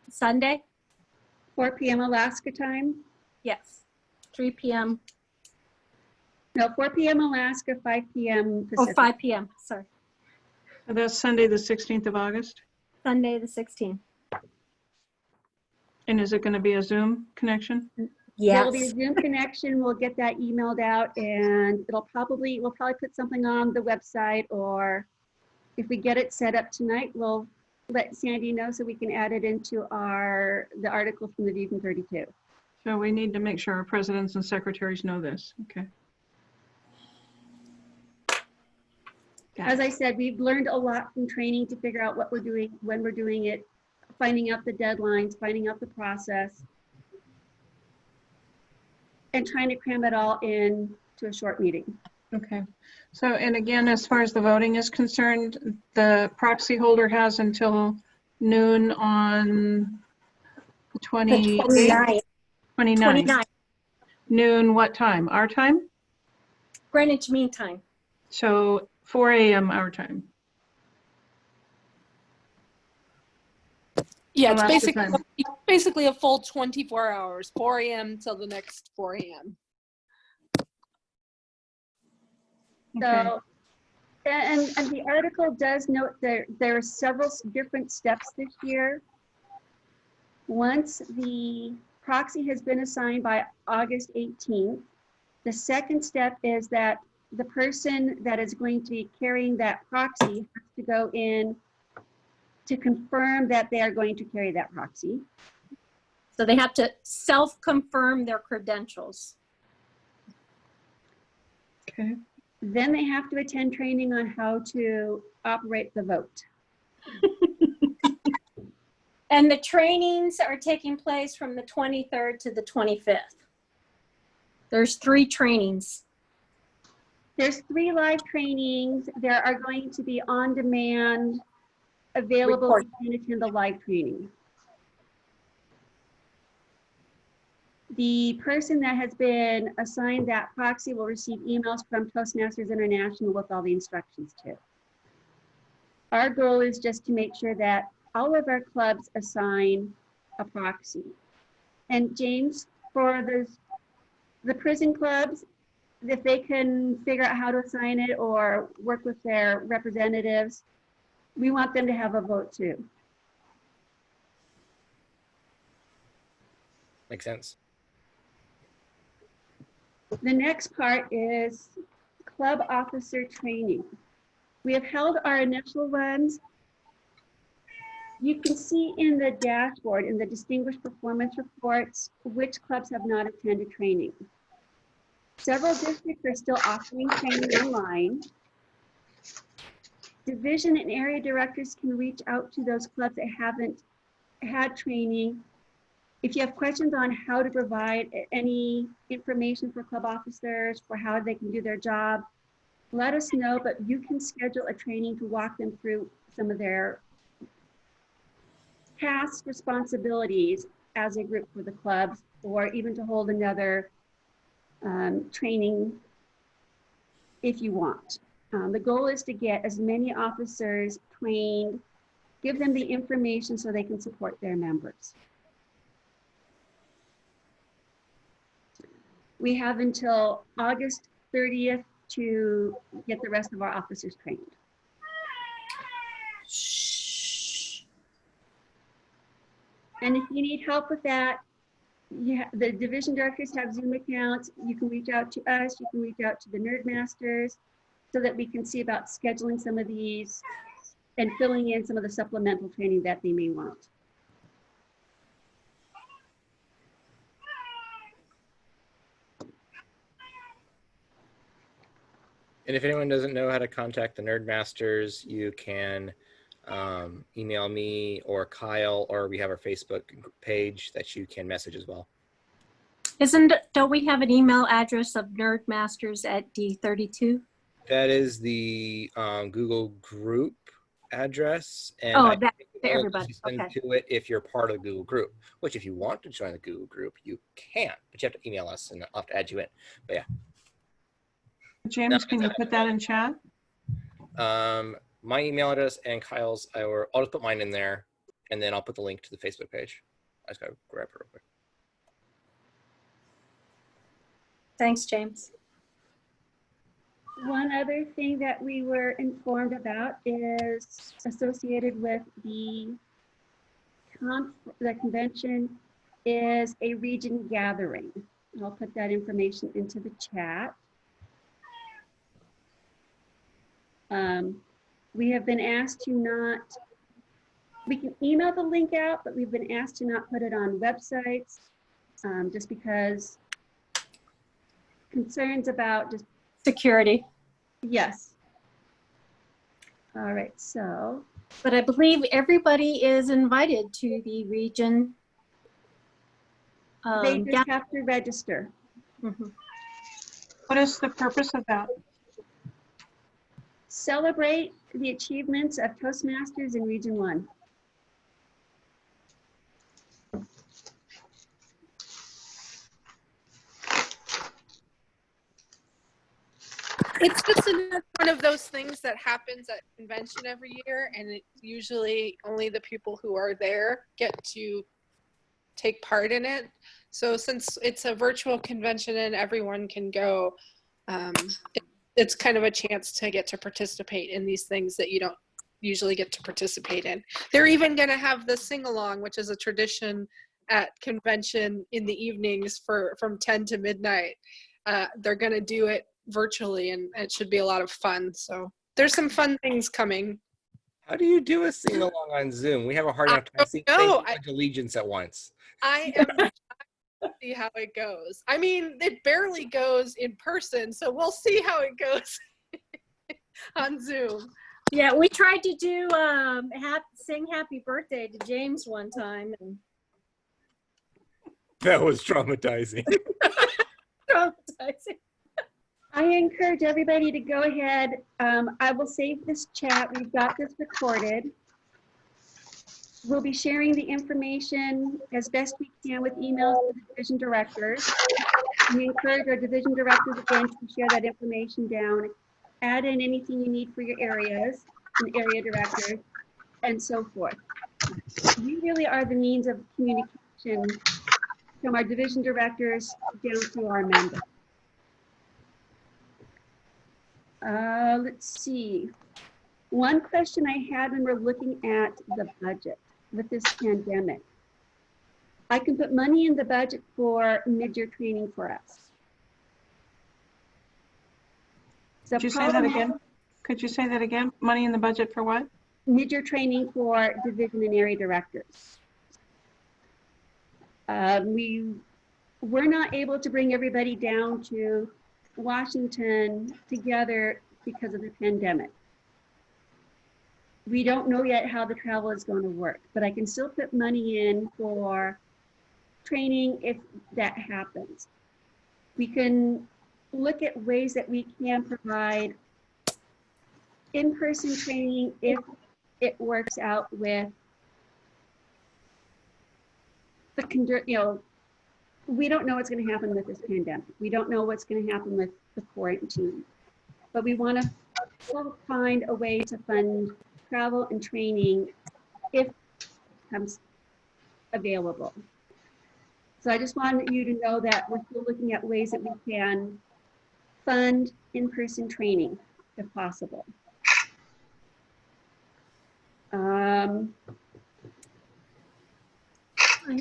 Sunday? 4 p.m. Alaska time? Yes. 3 p.m. No, 4 p.m. Alaska, 5 p.m. Oh, Pacific. 5 p.m. Sorry. So that's Sunday, the 16th of August. Sunday the 16th. And is it going to be a Zoom connection? There will be a Yes. Zoom connection. We'll get that emailed out, and we'll probably put something on the website, or if we get it set up tonight, we'll let Sandy know so we can add it into the article from the View from 32. So we need to make sure our presidents and secretaries know this. Okay. As I said, we've learned a lot from training to figure out what we're doing, when we're doing it, finding out the deadlines, finding out the process, and trying to cram it all in to a short meeting. Okay. So, and again, as far as the voting is concerned, the proxy holder has until noon on the 29th. 29. Noon, what time? Our time? Greenwich Mean Time. So 4 a.m. our time. Yeah, it's Alaska time. basically a full 24 hours, 4 a.m. till the next 4 a.m. Okay. So, and the article does note there are several different steps this year. Once the proxy has been assigned by August 18th, the second step is that the person that is going to be carrying that proxy has to go in to confirm that they are going to carry that proxy. So they have to self-confirm their credentials. Okay. Then they have to attend training on how to operate the vote. And the trainings are taking place from the 23rd to the 25th. There's 3 trainings. There's 3 live trainings. There are going to be on-demand available if you can attend the live training. The person that has been assigned that proxy will receive emails from Toastmasters International with all the instructions too. Our goal is just to make sure that all of our clubs assign a proxy. And James, for the prison clubs, if they can figure out how to assign it or work with their representatives, we want them to have a vote too. Makes sense. The next part is club officer training. We have held our initial ones. You can see in the dashboard, in the distinguished performance reports, which clubs have not attended training. Several districts are still offering training online. Division and area directors can reach out to those clubs that haven't had training. If you have questions on how to provide any information for club officers for how they can do their job, let us know, but you can schedule a training to walk them through some of their tasks, responsibilities as a group for the clubs, or even to hold another training if you want. The goal is to get as many officers trained, give them the information so they can support their members. We have until August 30th to get the rest of our officers trained. And if you need help with that, the division directors have Zoom accounts. You can reach out to us. You can reach out to the Nerdmasters so that we can see about scheduling some of these and filling in some of the supplemental training that they may want. And if anyone doesn't know how to contact the Nerdmasters, you can email me or Kyle, or we have our Facebook page that you can message as well. Don't we have an email address of nerdmasters@d32? That is the Google group address. And Oh, I that's think to it will everybody. send Okay. to it if you're part of the Google group, which if you want to join the Google group, you can, but you have to email us and I'll have to add you in. But yeah. James, can you put that in chat? My email address and Kyle's, I'll just put mine in there and then I'll put the link to the Facebook page. I just gotta grab it real quick. Thanks, James. One other thing that we were informed about is associated with the convention is a region gathering. I'll put that information into the chat. We have been asked to not, we can email the link out, but we've been asked to not put it on websites just because concerns about just Security. yes. All right, so. But I believe everybody is invited to the region. They just have to register. Mhm. What is the purpose of that? Celebrate the achievements of Toastmasters in Region 1. It's just one of those things that happens at convention every year, and it's usually only the people who are there get to take part in it. So since it's a virtual convention and everyone can go, it's kind of a chance to get to participate in these things that you don't usually get to participate in. They're even going to have the sing-along, which is a tradition at convention in the evenings from 10 to midnight. They're going to do it virtually, and it should be a lot of fun. So there's some fun things coming. How do you do a sing-along on Zoom? We have a hard enough time saying allegiance at once. I am trying to see how it goes. I mean, it barely goes in person, so we'll see how it goes on Zoom. Yeah, we tried to do sing happy birthday to James one time. And that was traumatizing. traumatizing. I encourage everybody to go ahead. I will save this chat. We've got this recorded. We'll be sharing the information as best we can with emails to the division directors. We encourage our division directors again to share that information down. Add in anything you need for your areas and area directors and so forth. we really are the means of communication from our division directors down to our members. Let's see. One question I had when we're looking at the budget with this pandemic. I can put money in the budget for mid-year training for us. Could you say that again? Could you say that again? Money in the budget for what? Mid-year training for division and area directors. We were not able to bring everybody down to Washington together because of the pandemic. We don't know yet how the travel is going to work, but I can still put money in for training if that happens. We can look at ways that we can provide in-person training if it works out with the, we don't know what's going to happen with this pandemic. We don't know what's going to happen with the quarantine, but we want to find a way to fund travel and training if it becomes available. So I just wanted you to know that we're still looking at ways that we can fund in-person training if possible. Are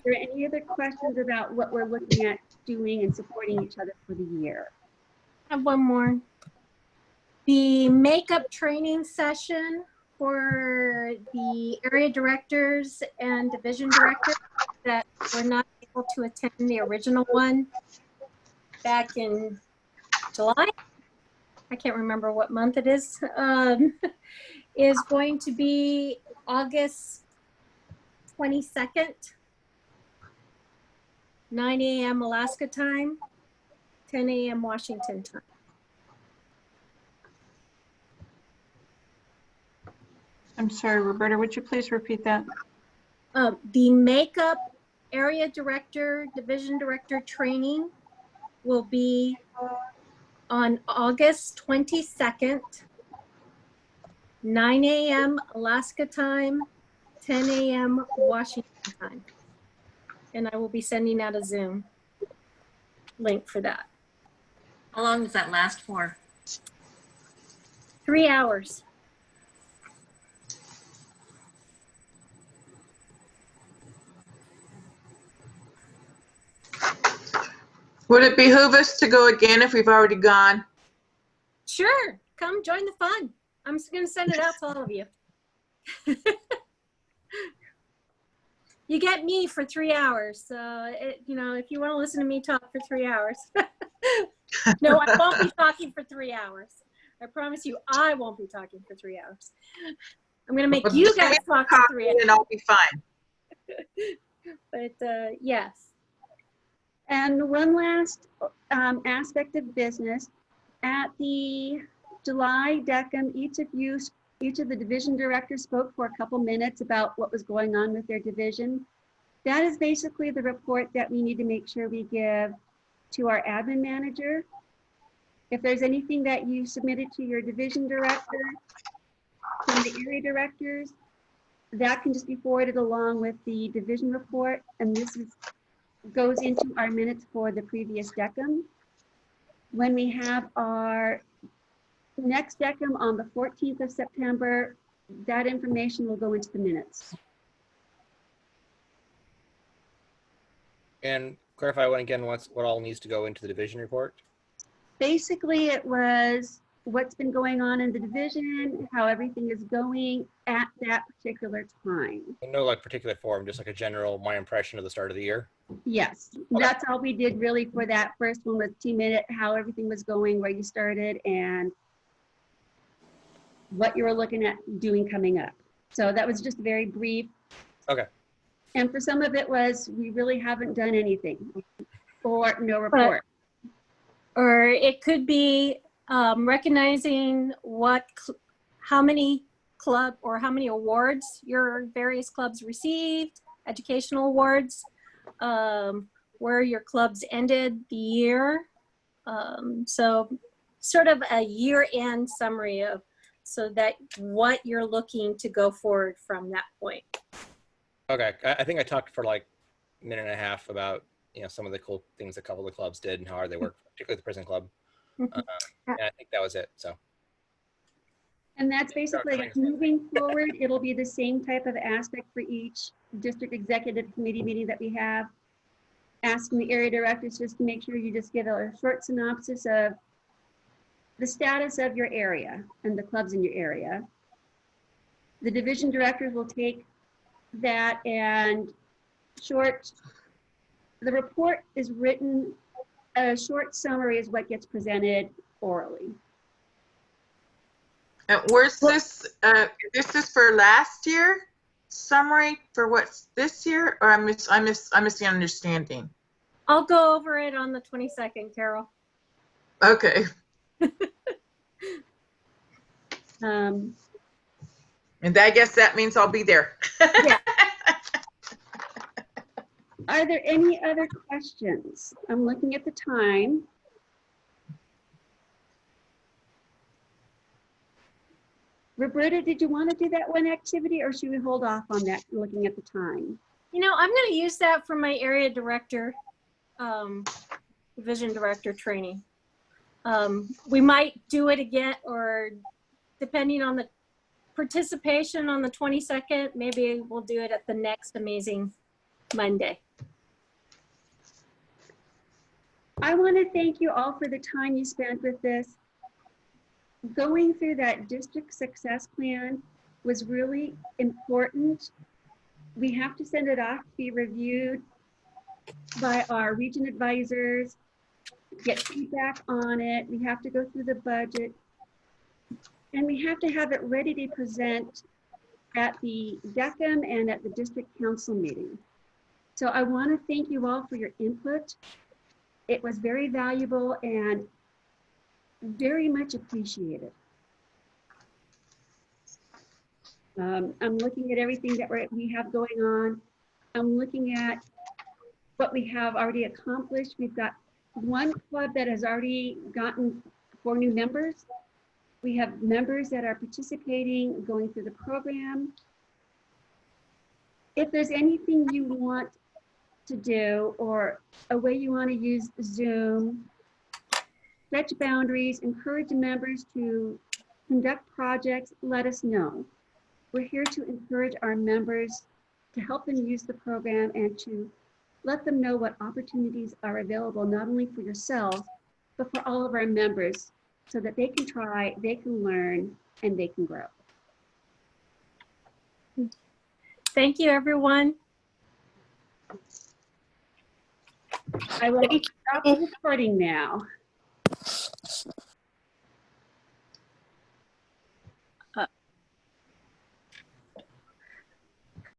there any other questions about what we're looking at doing and supporting each other for the year? I have one more. The makeup training session for the area directors and division directors that were not able to attend the original one back in July. I can't remember what month it is going to be August 22nd, 9 a.m. Alaska time, 10 a.m. Washington time. I'm sorry, Roberta, would you please repeat that? The makeup area director, division director training will be on August 22nd, 9 a.m. Alaska time, 10 a.m. Washington time. And I will be sending out a Zoom link for that. How long does that last for? 3 hours. Would it behoove us to go again if we've already gone? Sure, come join the fun. I'm just gonna send it out to all of you. You get me for 3 hours. So, if you want to listen to me talk for 3 hours. No, I won't be talking for 3 hours. I promise you, I won't be talking for 3 hours. I'm going to make you guys talk for 3 hours. And I'll be fine. But yes. And one last aspect of business. At the July DECM, each of the division directors spoke for a couple minutes about what was going on with their division. That is basically the report that we need to make sure we give to our admin manager. If there's anything that you submitted to your division director from the area directors, that can just be forwarded along with the division report. And this goes into our minutes for the previous DECM. When we have our next DECM on the 14th of September, that information will go into the minutes. And clarify one again, what all needs to go into the division report? Basically, it was what's been going on in the division, how everything is going at that particular time. No like particular form, just like a general, my impression of the start of the year? Yes, okay. That's all we did really for that first one, was 2-minute, how everything was going, where you started, and what you were looking at doing coming up. So that was just very brief. Okay. And for some of it was, we really haven't done anything, or no report. Or it could be recognizing how many awards your various clubs received, educational awards, where your clubs ended the year. So sort of a year-end summary of, so that what you're looking to go forward from that point. Okay, I think I talked for like a minute and a half about some of the cool things a couple of the clubs did and how hard they work, particularly the prison club. And I think that was it. So. And that's basically it. Moving forward, it'll be the same type of aspect for each district executive committee meeting that we have. Asking the area directors just to make sure you just give a short synopsis of the status of your area and the clubs in your area. The division directors will take that and the report is written, a short summary is what gets presented orally. Where's this? This is for last year summary for what's this year, or I'm misunderstanding. I'll go over it on the 22nd, Carol. Okay. Um, And I guess that means I'll be there. Yeah. Are there any other questions? I'm looking at the time. Roberta, did you want to do that one activity, or should we hold off on that, looking at the time? I'm going to use that for my area director, division director training. We might do it again, or depending on the participation on the 22nd, maybe we'll do it at the next Amazing Monday. I want to thank you all for the time you spent with this. Going through that district success plan was really important. We have to send it off to be reviewed by our region advisors, get feedback on it. We have to go through the budget, and we have to have it ready to present at the DECM and at the district council meeting. So I want to thank you all for your input. It was very valuable and very much appreciated. I'm looking at everything that we have going on. I'm looking at what we have already accomplished. We've got one club that has already gotten 4 new members. We have members that are participating, going through the program. If there's anything you want to do, or a way you want to use Zoom, stretch boundaries, encourage members to conduct projects, let us know. We're here to encourage our members, to help them use the program, and to let them know what opportunities are available, not only for yourselves, but for all of our members, so that they can try, they can learn, and they can grow. Thank you, everyone. I will stop the recording now.